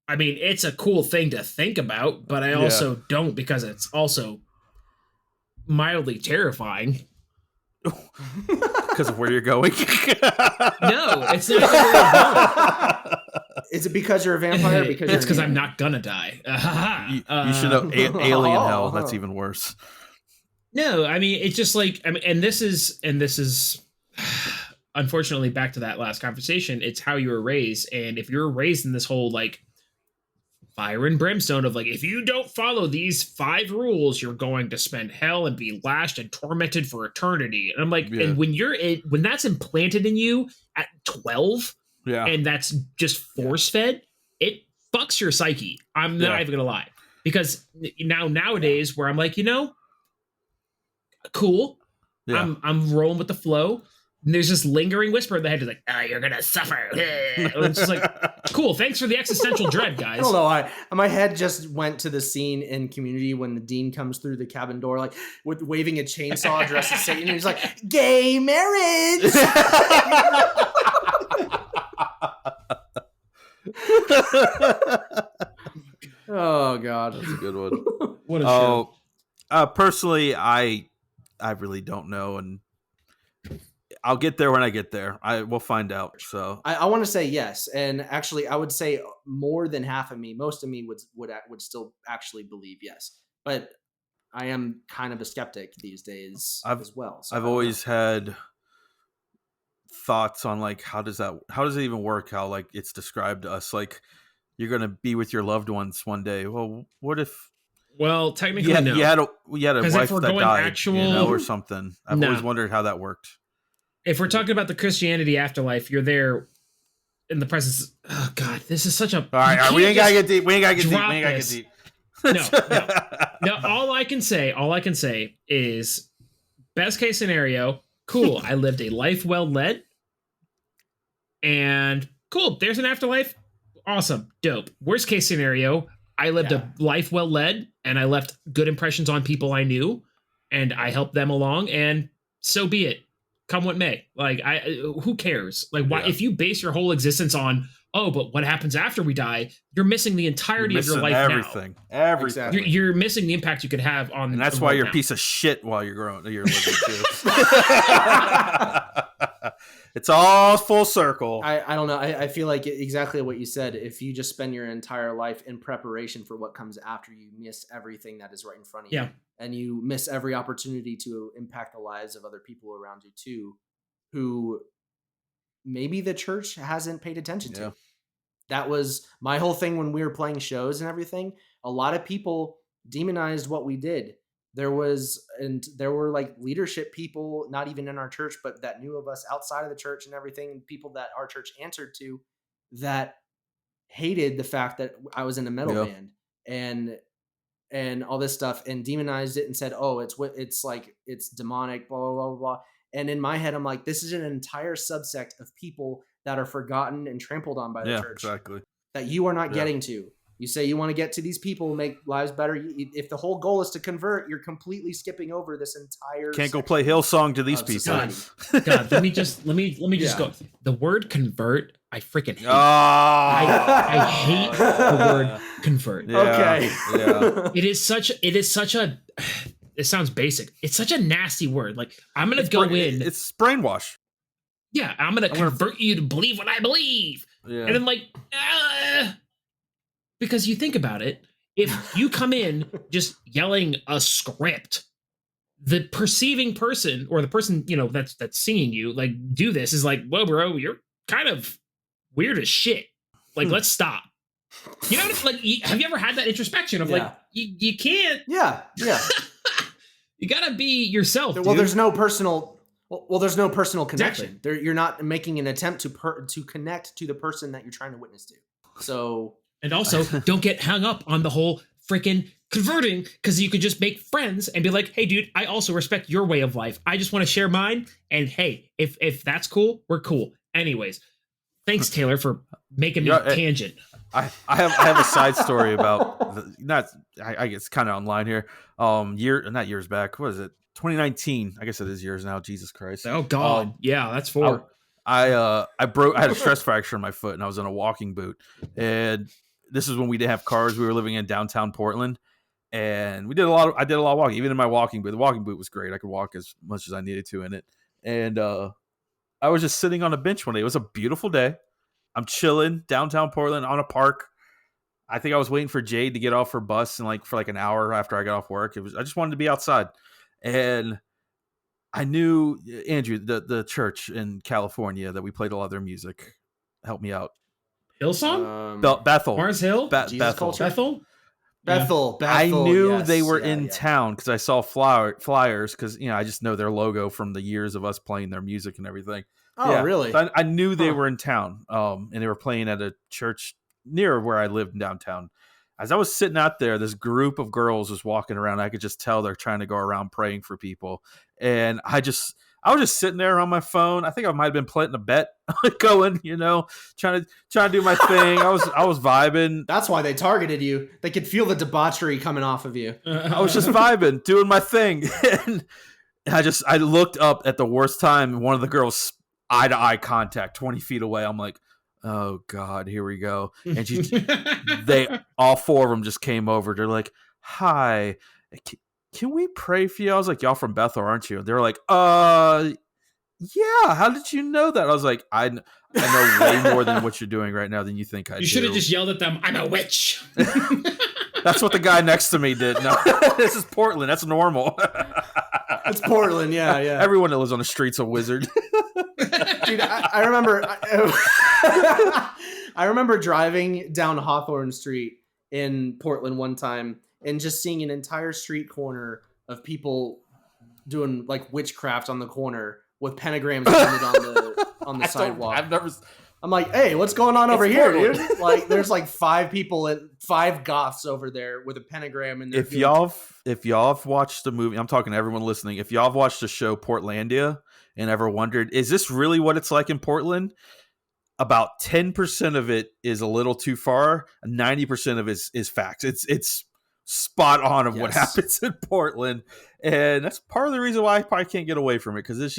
I mean, it's a cool thing to think about, but I Yeah. also don't because it's also mildly terrifying. Because of where you're going. No, it's not even where I'm going. Is it because you're a vampire? Or because It's because you're I'm not gonna die. You should know alien hell. That's Oh. even worse. No, I mean it's just like I mean, and this is unfortunately back to that last conversation. It's how you were raised, and if you're raised in this whole like fire and brimstone of like if you don't follow these 5 rules, you're going to spend hell and be lashed and tormented for eternity. And I'm like, Yeah. and when that's implanted in you at 12, Yeah. and that's just force fed, it fucks your psyche. I'm not Yeah. even gonna lie, because nowadays where I'm like, cool. Yeah. I'm rolling with the flow. And there's this lingering whisper in the head, like, you're gonna suffer. And it's just like, cool. Thanks for the existential dread, guys. I don't know. My head just went to the scene in Community when the dean comes through the cabin door, like with waving a chainsaw dressed as Satan, and he's like, "Gay marriage." Oh God, That's a good one. What a show. Personally, I really don't know, and I'll get there when I get there. We'll find out. So I want to say yes, and actually, I would say more than half of me, most of me would still actually believe yes, but I am kind of a skeptic these days as well. So I've always had thoughts on like how does it even work? How like it's described to us, like you're gonna be with your loved ones one day. Well, what if? Well, technically, Yeah, no. you had a wife we're that going died, or something. I've No. always wondered how that worked. If we're talking about the Christianity afterlife, you're there in the presence. Oh God, this is such a. All right, we ain't gotta get deep. We ain't gotta get drop deep. this. No. All I can say is, best case scenario, cool. I lived a life well led, and cool. There's an afterlife. Awesome, dope. Worst case scenario, I lived a life well led, and I left good impressions on people I knew, and I helped them along, and so be it. Come what may. Like, who cares? Like, why? Yeah. If you base your whole existence on, but what happens after we die? You're missing the entirety of your life everything. now. Everything. Exactly. You're missing the impact you could have on. And that's the why world you're now. a piece of shit while you're living too. It's all full circle. I don't know. I feel like exactly what you said. If you just spend your entire life in preparation for what comes after, you miss everything that is right in front of you. Yeah. And you miss every opportunity to impact the lives of other people around you too, who maybe the church hasn't paid attention to. Yeah. That was my whole thing when we were playing shows and everything. A lot of people demonized what we did. There were like leadership people, not even in our church, but that knew of us outside of the church and everything, and people that our church answered to, that hated the fact that I was in a metal band and all this stuff, and demonized it and said, "Oh, it's demonic, blah blah blah blah blah." And in my head, I'm like, this is an entire subsect of people that are forgotten and trampled on by the church. Exactly. That you are not getting to. You say you want to get to these people, make lives better. If the whole goal is to convert, you're completely skipping over this entire. Can't go play Hillsong to these people. God, let me just go. The word convert, I freaking hate. Oh, I hate the word convert. Yeah, Okay. Yeah. It is such a. It sounds basic. It's such a nasty word. Like I'm gonna go in. It's brainwash. Yeah, I'm gonna convert you to believe what I believe. Yeah. And then like, because you think about it, if you come in just yelling a script, the perceiving person or the person that's singing you like do this is like, whoa, bro, you're kind of weird as shit. Like, let's stop. You know, like, have you ever had that introspection of like, you can't? Yeah. You gotta be yourself. Well, there's no personal. Well, there's no personal connection. Exactly. You're not making an attempt to connect to the person that you're trying to witness to. So, and also, don't get hung up on the whole freaking converting, because you could just make friends and be like, hey, dude, I also respect your way of life. I just want to share mine. And hey, if that's cool, we're cool. Anyways, thanks, Taylor, for making me tangent. I have a side story about I guess kind of online here. Not years back. What is it? 2019. I guess it is years now. Jesus Christ. Oh God. Yeah, that's 4. I had a stress fracture in my foot and I was in a walking boot. And this is when we didn't have cars. We were living in downtown Portland. And I did a lot of walking, even in my walking boot. The walking boot was great. I could walk as much as I needed to in it. And I was just sitting on a bench one day. It was a beautiful day. I'm chilling downtown Portland on a park. I think I was waiting for Jade to get off her bus and for an hour after I got off work. I just wanted to be outside. And I knew Andrew, the church in California that we played a lot of their music. Help me out. Hillsong? Bethel. Mars Hill? Bethel. Bethel? I knew they were in town because I saw flyers because I just know their logo from the years of us playing their music and everything. Oh, really? So I knew they were in town, and they were playing at a church near where I lived in downtown. As I was sitting out there, this group of girls was walking around. I could just tell they're trying to go around praying for people, and I was just sitting there on my phone. I think I might have been playing a bet, going, trying to do my thing. I was vibing. That's why they targeted you. They could feel the debauchery coming off of you. I was just vibing, doing my thing, and I looked up at the worst time. And one of the girls, eye to eye contact, 20 feet away. I'm like, oh God, here we go. And all 4 of them just came over. They're like, hi. Can we pray for you? I was like, y'all from Bethel, aren't you? They're like, yeah. How did you know that? I was like, I know way more than what you're doing right now than you think I do. You should have just yelled at them, I'm a witch. That's what the guy next to me did. No, this is Portland. That's normal. It's Portland, yeah. Everyone that lives on the street's a wizard. Dude, I remember I remember driving down Hawthorne Street in Portland one time and just seeing an entire street corner of people doing witchcraft on the corner with pentagrams painted on the sidewalk. I'm like, hey, what's going on over here, dude? There's 5 people and 5 goths over there with a pentagram. And if y'all have watched the movie, I'm talking to everyone listening. If y'all have watched the show Portlandia and ever wondered, is this really what it's like in Portland? About 10% of it is a little too far. 90% of it is facts. It's spot on of what happens in Portland, and that's part of the reason why I probably can't get away from it because it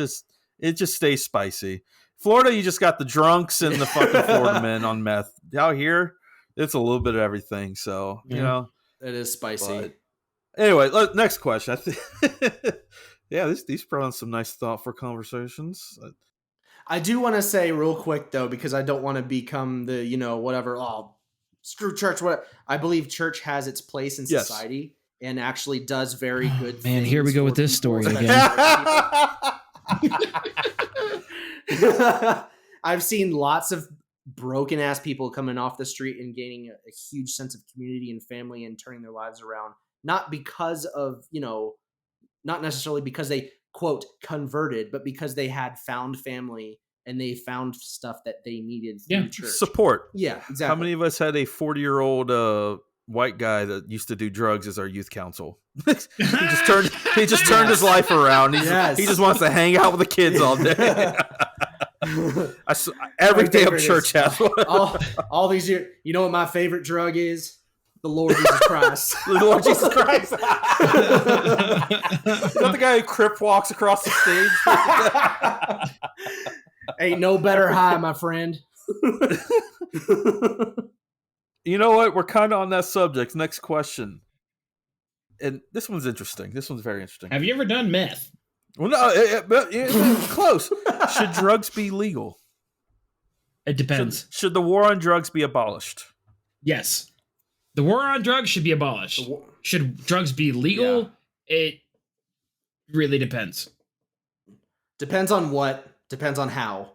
just stays spicy. Florida, you just got the drunks and the fucking Florida men on meth. Out here, it's a little bit of everything. So it is spicy. But anyway, next question. These brought on some nice, thoughtful conversations. I do want to say real quick though, because I don't want to become the whatever. Oh, screw church. What I believe church has its place in society and actually does very good. Man, here we go with this story again. I've seen lots of broken ass people coming off the street and gaining a huge sense of community and family and turning their lives around. Not because of, not necessarily because they quote converted, but because they had found family and they found stuff that they needed through church. Support. Yeah, exactly. How many of us had a 40-year-old white guy that used to do drugs as our youth counsel? he just turned his life around. He just wants to hang out with the kids all day. Every damn church has one. all these years. You know what my favorite drug is? The Lord Jesus Christ. The Lord Jesus Christ. Is that the guy who crip walks across the stage? Ain't no better high, my friend. You know what? We're kind of on that subject. Next question. And this one's interesting. This one's very interesting. Have you ever done meth? Well, no, it's close. Should drugs be legal? It depends. Should the war on drugs be abolished? Yes. The war on drugs should be abolished. Should drugs be legal? Yeah. It really depends. Depends on what. Depends on how.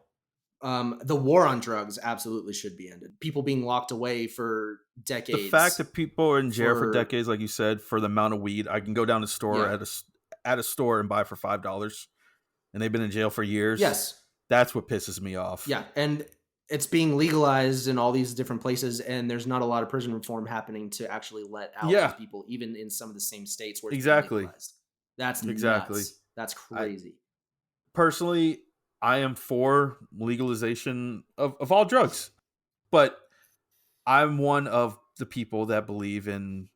The war on drugs absolutely should be ended. People being locked away for decades. The fact that people are in jail for decades, like you said, for the amount of weed, I can go down to the store at a store and buy for $5, and they've been in jail for years. Yes, that's what pisses me off. Yeah, and it's being legalized in all these different places, and there's not a lot of prison reform happening to actually let out these people, even in some of the same states where it's being legalized. That's nuts. That's crazy. Personally, I am for legalization of all drugs. but I'm one of the people that believe in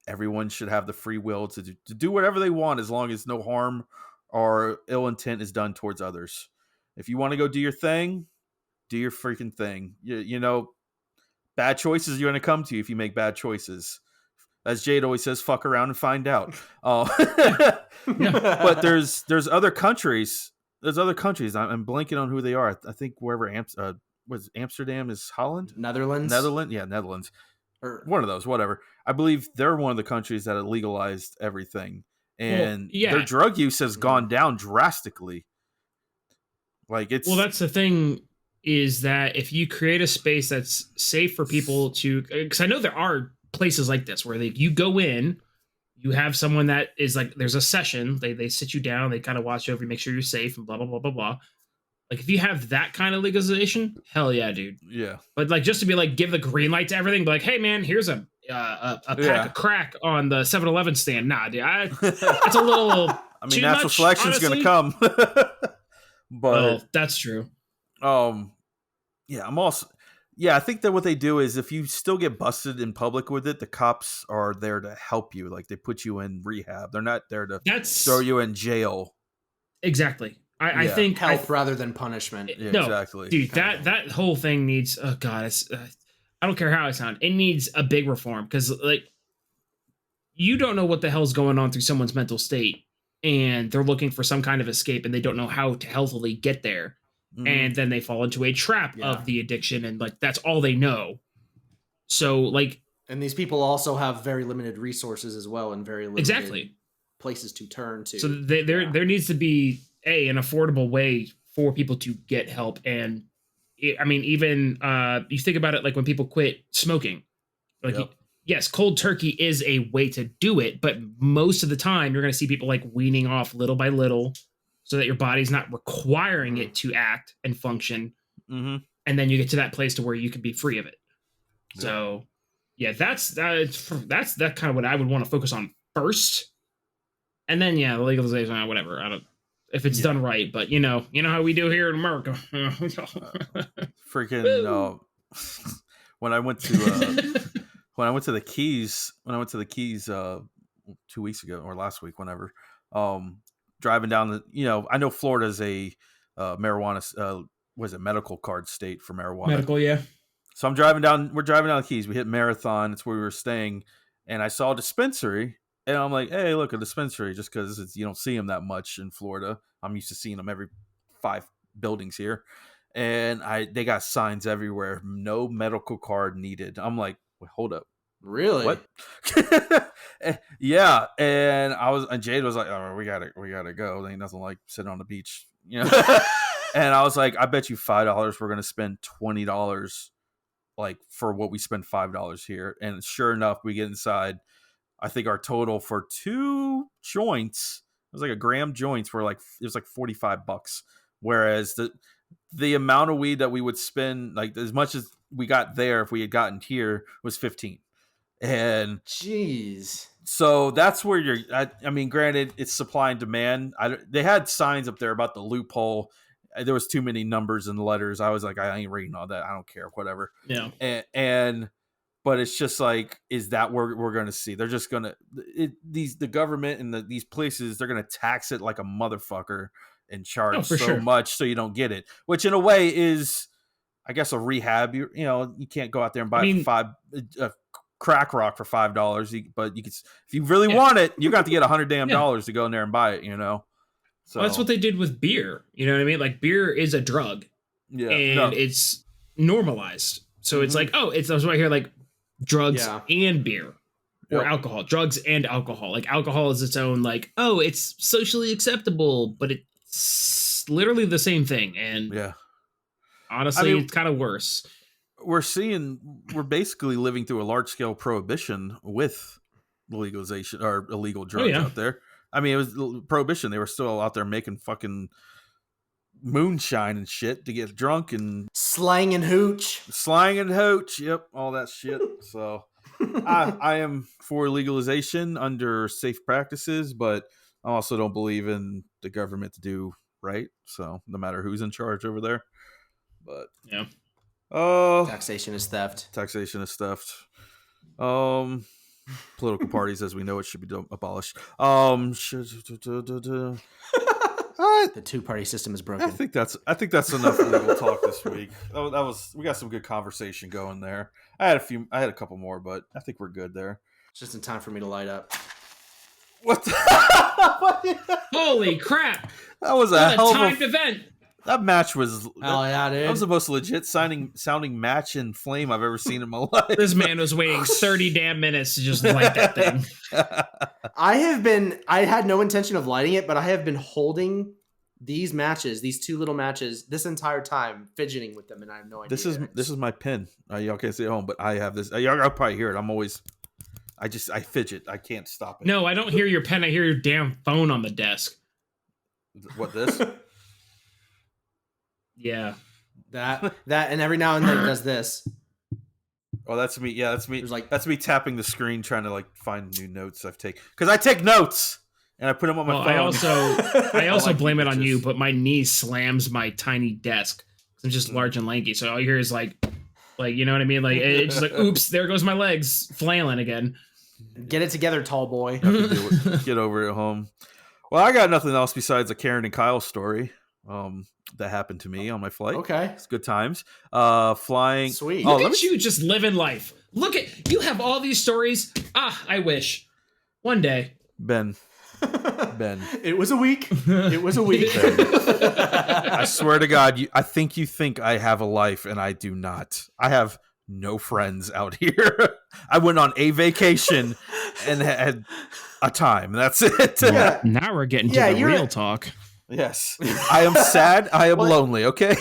everyone should have the free will to do whatever they want as long as no harm or ill intent is done towards others. If you want to go do your thing, do your freaking thing. You know, bad choices are going to come to you if you make bad choices. As Jade always says, fuck around and find out. But there's other countries. There's other countries. I'm blanking on who they are. I think wherever was Amsterdam is Holland? Netherlands? Yeah, Netherlands. Or One of those, whatever. I believe they're one of the countries that have legalized everything. And their drug use has gone down drastically. Like it's that's the thing, is that if you create a space that's safe for people to, because I know there are places like this where you go in, you have someone that is like, there's a session, they sit you down, they kind of watch over you, make sure you're safe, and blah blah blah blah blah. Like if you have that kind of legalization, hell yeah, dude. Yeah. But like just to be like give the green light to everything, be like, hey man, here's a pack of crack on the 7-Eleven stand. Nah, dude, it's a little. I mean, natural selection is going to come. But that's true. Yeah, I think that what they do is if you still get busted in public with it, the cops are there to help you. Like they put you in rehab. They're not there to throw you in jail. Exactly. I think help rather than punishment. Yeah, no, exactly, dude. That whole thing needs. Oh god, it's. I don't care how I sound. It needs a big reform because like, you don't know what the hell's going on through someone's mental state, and they're looking for some kind of escape, and they don't know how to healthily get there, and then they fall into a trap of the addiction, and like that's all they know. So like, and these people also have very limited resources as well, and very limited places to turn to. So there needs to be an affordable way for people to get help. And I mean, even you think about it, like when people quit smoking, like yes, cold turkey is a way to do it, but most of the time you're going to see people like weaning off little by little so that your body's not requiring it to act and function. And then you get to that place to where you can be free of it. So yeah, that's kind of what I would want to focus on first. And then the legalization, whatever. I don't, if it's done right, but you know how we do here in America. Freaking when I went to the Keys 2 weeks ago or last week, whenever, driving down I know Florida's a marijuana medical card state for marijuana. Medical, yeah. So we're driving down the Keys. We hit Marathon. It's where we were staying, and I saw a dispensary. And I'm like, hey, look, a dispensary, just because you don't see them that much in Florida. I'm used to seeing them every 5 buildings here. And they got signs everywhere. No medical card needed. I'm like, wait, hold up. Really? What? Yeah. And Jade was like, oh, we gotta go. There ain't nothing like sitting on the beach, And I was like, I bet you $5 we're going to spend $20 like for what we spend $5 here. And sure enough, we get inside. I think our total for 2 joints, it was like a gram joints, were like, it was like $45. Whereas the amount of weed that we would spend, like as much as we got there, if we had gotten here, was 15. And jeez. So that's where I mean, granted, it's supply and demand. They had signs up there about the loophole. There was too many numbers and letters. I was like, I ain't reading all that. I don't care, whatever. Yeah. But it's just like, is that what we're going to see? They're just going to, the government and these places, they're going to tax it like a motherfucker and charge much so you don't get it. Which in a way is, I guess, a rehab. You can't go out there and buy a crack rock for $5, but you can, if you really want it, you're going to have to get $100 to go in there and buy it. So that's what they did with beer. You know what I mean? Like beer is a drug, and it's normalized. So it's like, that's right here, like drugs and beer or alcohol, drugs and alcohol. Like alcohol is its own, like, it's socially acceptable, but it's literally the same thing. And honestly, it's kind of worse. We're basically living through a large scale prohibition with legalization or illegal drugs out there. I mean, it was prohibition. They were still out there making fucking moonshine and shit to get drunk and slang and hooch. Yep, all that shit. So I am for legalization under safe practices, but I also don't believe in the government to do right. So no matter who's in charge over there, but Taxation is theft. Taxation is theft. Political parties, as we know it, should be abolished. The two-party system is I broken. think that's enough legal talk this week. We got some good conversation going there. I had a couple more, but I think we're good there. Just in time for me to light up. What? Holy crap! That was What a hell timed of event. that match was. Hell yeah, dude. That was the most legit sounding match in Flame I've ever seen in my life. This man was waiting 30 damn minutes to just light that thing. I had no intention of lighting it, but I have been holding these two little matches, this entire time, fidgeting with them, and I have no idea. This is my pin. Y'all can't see it at home, but I have this. Y'all probably hear it. I fidget. I can't stop it. No, I don't hear your pen. I hear your damn phone on the desk. What, this? Yeah. That, and every now and then it does this. Oh, that's me. Yeah, that's me. There's That's me tapping the screen trying to find new notes I've taken. Because I take notes and I put them on my phone. I also like blame it on bitches. you, but my knee slams my tiny desk. I'm just large and lanky, so all you hear is like you know what I mean? Like it's just like, oops, there goes my legs flailing again. Get it together, tall boy. Get over it at home. Well, I got nothing else besides a Karen and Kyle story. That happened to me on my flight. Okay. It's good times. Flying. Sweet. Look at you just living life. Look at you have all these stories. I wish. One day. Ben. It was a week. It was a week. I swear to God, I think you think I have a life, and I do not. I have no friends out here. I went on a vacation and had a time. That's it. Yeah. Now we're getting to Yeah, the you're- real talk. Yes. I am sad. I am lonely, okay?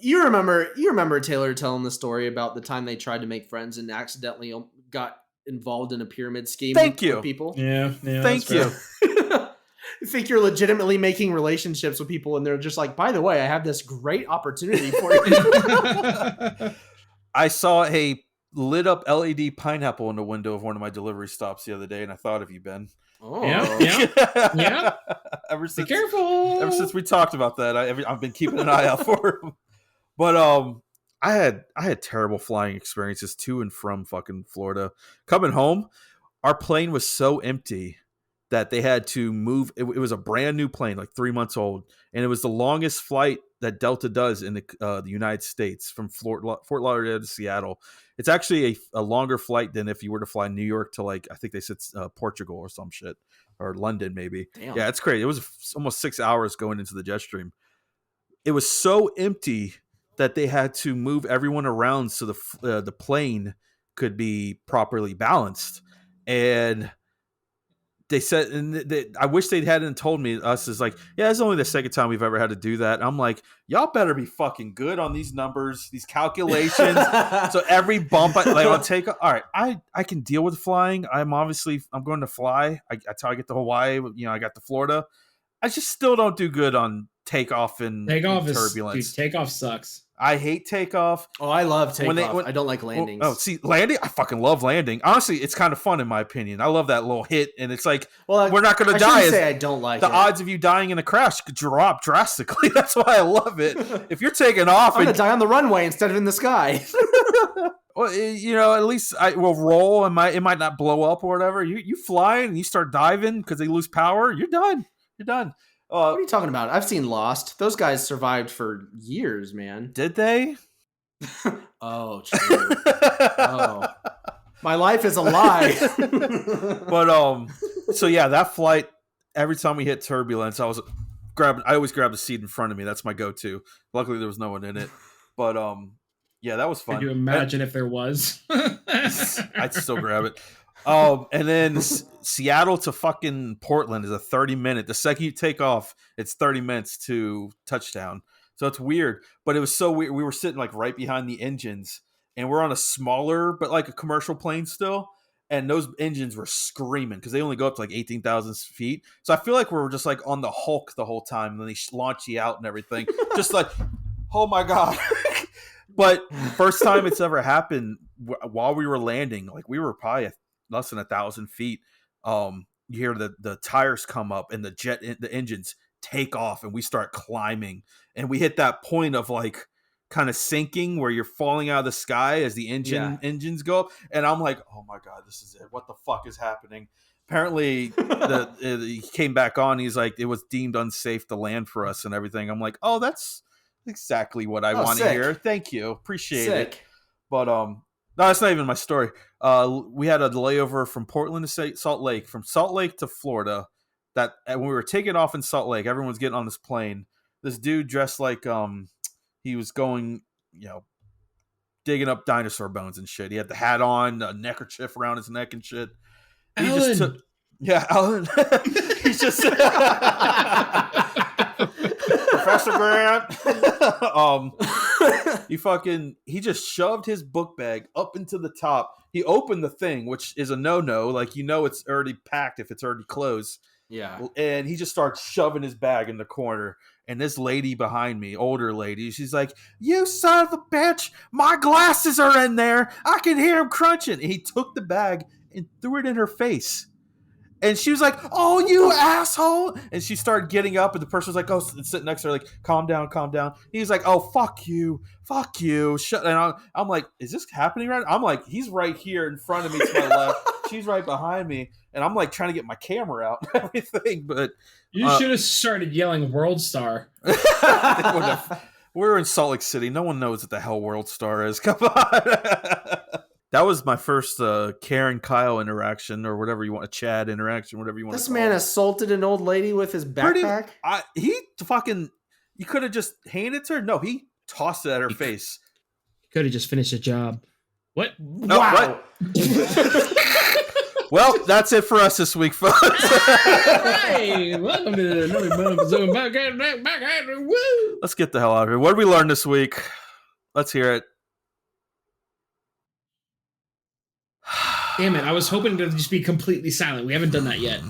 You remember Taylor telling the story about the time they tried to make friends and accidentally got involved in a pyramid scheme Thank with you. people? Yeah. Thank you. You think you're legitimately making relationships with people and they're just like, by the way, I have this great opportunity for you. I saw a lit up LED pineapple in the window of one of my delivery stops the other day, and I thought of you, Ben. Oh. Yeah. Ever Be since careful. ever since we talked about that, I've been keeping an eye out for him. But I had terrible flying experiences to and from fucking Florida. Coming home, our plane was so empty that they had to move. It was a brand new plane, like 3 months old, and it was the longest flight that Delta does in the United States from Fort Lauderdale to Seattle. It's actually a longer flight than if you were to fly New York to I think they said Portugal or some shit, or London maybe. Damn. Yeah, it's crazy. It was almost 6 hours going into the jet stream. It was so empty that they had to move everyone around so the plane could be properly balanced. And they said, I wish they hadn't told me. Us is like, yeah, it's only the second time we've ever had to do that. I'm like, y'all better be fucking good on these numbers, these calculations. So every bump on take, all right, I can deal with flying. I'm going to fly. That's how I get to Hawaii. I got to Florida. I just still don't do good on takeoff and turbulence. Takeoff sucks. I hate takeoff. Oh, I love takeoff. I don't like landings. See, landing. I fucking love landing. Honestly, it's kind of fun in my opinion. I love that little hit, and it's like, well, we're not going to die. Say I don't like the it. odds of you dying in a crash could drop drastically. That's why I love it. If you're taking off, I'm going to die on the runway instead of in the sky. Well, at least I will roll. It might not blow up or whatever. You fly and you start diving because they lose power. You're done. What are you talking about? I've seen Lost. Those guys survived for years, man. Did they? Oh, true. Oh. My life is a lie. But so yeah, that flight, every time we hit turbulence, I always grab the seat in front of me. That's my go-to. Luckily there was no one in it. But yeah, that was fun. Could you imagine if there was? I'd still grab it. And then Seattle to fucking Portland is a 30-minute. The second you take off, it's 30 minutes to touchdown. So it's weird, but it was so weird. We were sitting right behind the engines, and we're on a smaller, but a commercial plane still. And those engines were screaming because they only go up to 18,000 feet. So I feel like we were just on the Hulk the whole time. And then they launch you out and everything. Just oh my God. But first time it's ever happened while we were landing, we were probably less than 1,000 feet. You hear the tires come up and the engines take off, and we start climbing, and we hit that point of kind of sinking where you're falling out of the sky as the engines go up, and I'm like, oh my god, this is it. What the fuck is happening? Apparently, he came back on. He's like, it was deemed unsafe to land for us and everything. I'm like, oh, that's exactly what I want to hear. Thank you, appreciate it. But no, that's not even my story. We had a layover from Portland to Salt Lake, from Salt Lake to Florida. That when we were taking off in Salt Lake, everyone's getting on this plane. This dude dressed like he was going, digging up dinosaur bones and shit. He had the hat on, a neckerchief around his neck and shit. He Alan. just took, Alan. He's just Professor Grant. He just shoved his book bag up into the top. He opened the thing, which is a no-no. Like, it's already packed if it's already closed. Yeah. And he just starts shoving his bag in the corner. And this lady behind me, older lady, she's like, "You son of a bitch, my glasses are in there. I can hear him crunching." And he took the bag and threw it in her face. And she was like, "Oh, you asshole." And she started getting up, and the person was like, sitting next to her, like, calm down, calm down. He's like, "Oh, fuck you. Shut." And I'm like, is this happening right now? I'm like, he's right here in front of me to my left. She's right behind me. And I'm like trying to get my camera out and everything. But you should have started yelling World Star. We're in Salt Lake City. No one knows what the hell World Star is. Come on. That was my first Karen Kyle interaction, or whatever you want, a Chad interaction, whatever you want. This man assaulted an old lady with his backpack. You could have just handed it to her. No, he tossed it at her face. Could have just finished the job. What? Wow. Well, that's it for us this week, folks. Hey, welcome to another episode of Podcast. Woo! Let's get the hell out of here. What did we learn this week? Let's hear it. Damn it! I was hoping to just be completely silent. We haven't done that yet.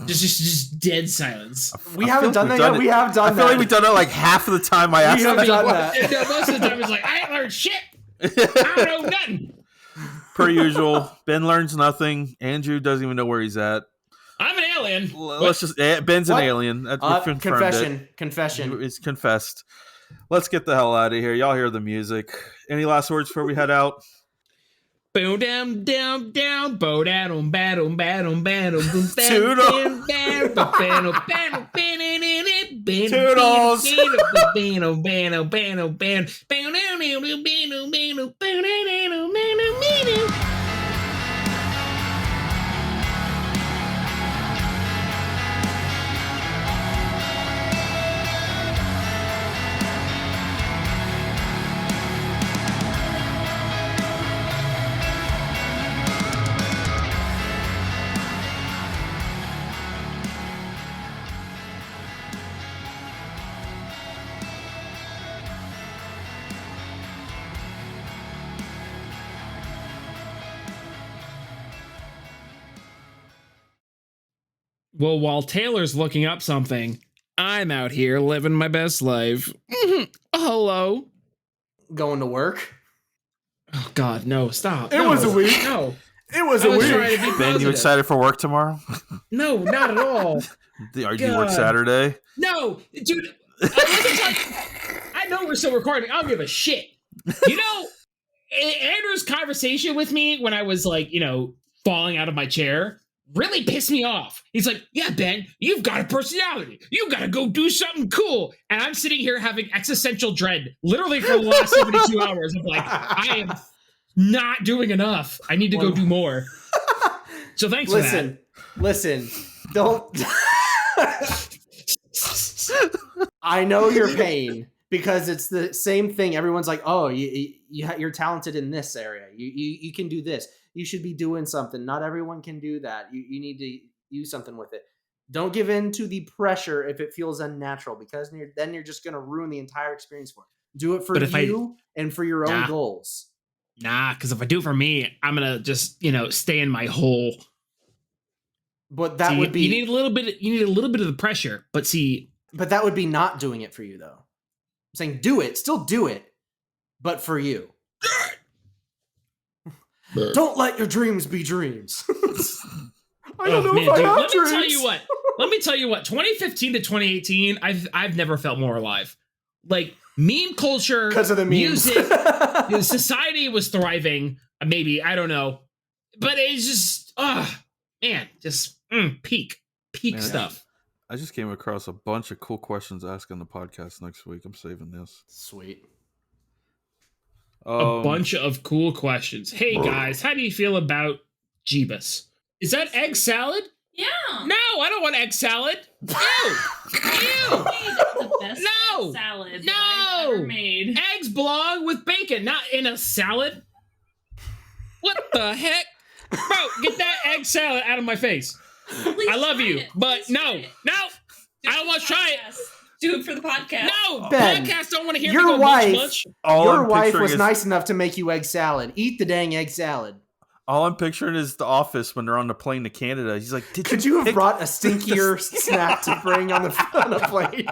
Just dead silence. We haven't done that yet. We have done that. I feel like we've done it like half of the time I asked. We have done that. No, most of the time it's like, I ain't learned shit. I don't know nothing. Per usual, Ben learns nothing. Andrew doesn't even know where he's at. I'm an alien. Ben's an alien. Confession. It's confessed. Let's get the hell out of here. Y'all hear the music. Any last words before we head out? Boom down down down bow down battle battle battle Toodles. Well, while Taylor's looking up something, I'm out here living my best life. Hello. Going to work. Oh God, no! Stop. It was a week. No, it was a week. Ben, you excited for work tomorrow? No, not at all. Do you work Saturday? No, dude. I know we're still recording. I don't give a shit. You know, Andrew's conversation with me when I was like, falling out of my chair really pissed me off. He's like, "Yeah, Ben, you've got a personality. You got to go do something cool." And I'm sitting here having existential dread, literally for the last 72 hours. I'm like, I am not doing enough. I need to go do more. So thanks for that. Listen, don't. I know your pain because it's the same thing. Everyone's like, "Oh, you're talented in this area. You can do this. You should be doing something." Not everyone can do that. You need to use something with it. Don't give in to the pressure if it feels unnatural, because then you're just going to ruin the entire experience for it. Do it for you and for your own goals. Nah, because if I do it for me, I'm going to just, stay in my hole. But that would be... You need a little bit of the pressure, but see... But that would be not doing it for you, though. I'm saying do it. Still do it. But for you. Don't let your dreams be dreams. I don't know if I have dreams. Let me tell you what. 2015 to 2018, I've never felt more alive. Like meme culture, because of the memes. music, the society was thriving. Maybe, I don't know, but it's just man, just peak Man, stuff. I just came across a bunch of cool questions to ask on the podcast next week. I'm saving this. Sweet. A bunch of cool questions. Hey guys, how do you feel about Jeebus? Is that egg salad? Yeah. No, I don't want egg salad. Ew. The best No. salad No. that I've ever made. Eggs belong with bacon, not in a salad. What the heck? Bro, get that egg salad out of my face. Please I love try you, it. but Please try no, it. no, Do I don't want to try it. podcast. Do it for the podcast. No, Ben, podcasts don't want to hear your me go wife- much. Your wife was nice enough to make you egg salad. Eat the dang egg salad. All I'm picturing is The Office when they're on the plane to Canada. He's like, Could you have brought a stinkier snack to bring on the plane?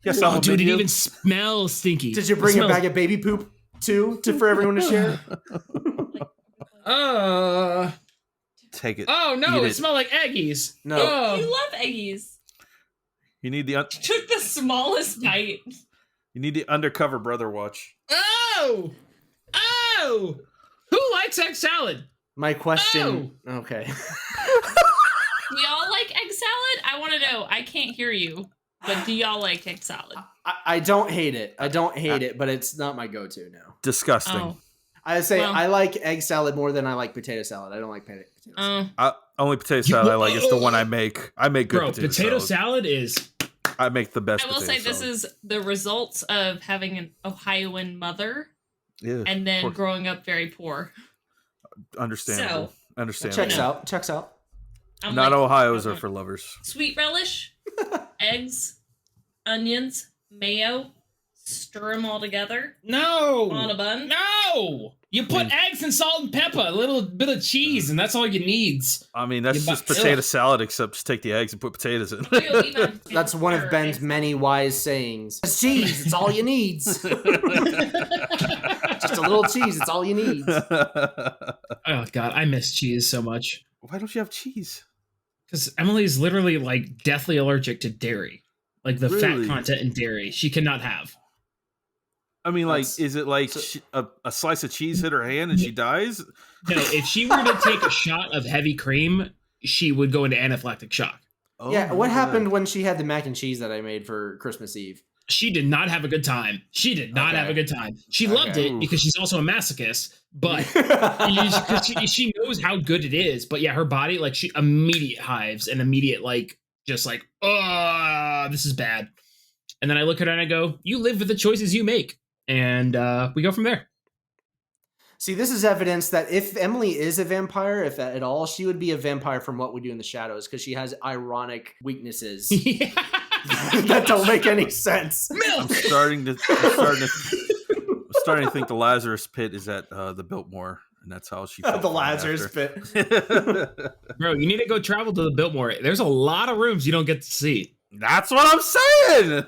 Yes, Oh, dude, it even smells stinky. Did you bring a bag of baby poop too for everyone to share? Take it. Oh no, Eat it smelled like eggies. No. Oh. You love eggies. You need the Took the smallest bite. you need the undercover brother watch. Oh! Who likes egg salad? My question. Okay. Do y'all like egg salad? I want to know. I can't hear you. But do y'all like egg salad? I don't hate it. I don't hate it, but it's not my go-to now. Disgusting. Oh. I say Well. I like egg salad more than I like potato salad. I don't like potato salad. Only potato salad I like is the one I make. I make good Bro, potato salad is... I make the best. I will say potato this salad. is the results of having an Ohioan mother Yeah, and then poor- growing up very poor. understandable. So- Understandable. Checks out. I'm Not like, Ohio's I are want for lovers. sweet relish, eggs, onions, mayo, stir them all together No! on a bun. No! You put eggs and salt and pepper, a little bit of cheese, and that's all you need. I mean, that's You just bu- potato Ugh. salad, except just take the eggs and put potatoes in. Ew, even That's one of stir Ben's eggs. many wise sayings. It's cheese. It's all you need. Just a little cheese. It's all you need. Oh, God, I miss cheese so much. Why don't you have cheese? Because Emily's literally, like, deathly allergic to dairy. Like, the Really? fat content in dairy. She cannot have. I mean, like, That's- is it like so- a slice of cheese hit her hand and she dies? No, if she were to take a shot of heavy cream, she would go into anaphylactic shock. Oh, Yeah, what my happened God. when she had the mac and cheese that I made for Christmas Eve? She did not have a good time. She did not Okay. have a good time. She Okay. loved it because she's also a masochist, but because she knows how good it is. But yeah, her body, like, she immediate hives and immediate, like, just like, oh, this is bad. And then I look at her and I go, you live with the choices you make. And we go from there. See, this is evidence that if Emily is a vampire, if at all, she would be a vampire from What We Do in the Shadows because she has ironic weaknesses that don't make any sense. I'm starting to think the Lazarus Pit is at the Biltmore, and that's how she felt The fine Lazarus after. Pit. Bro, you need to go travel to the Biltmore. There's a lot of rooms you don't get to see. That's what I'm saying.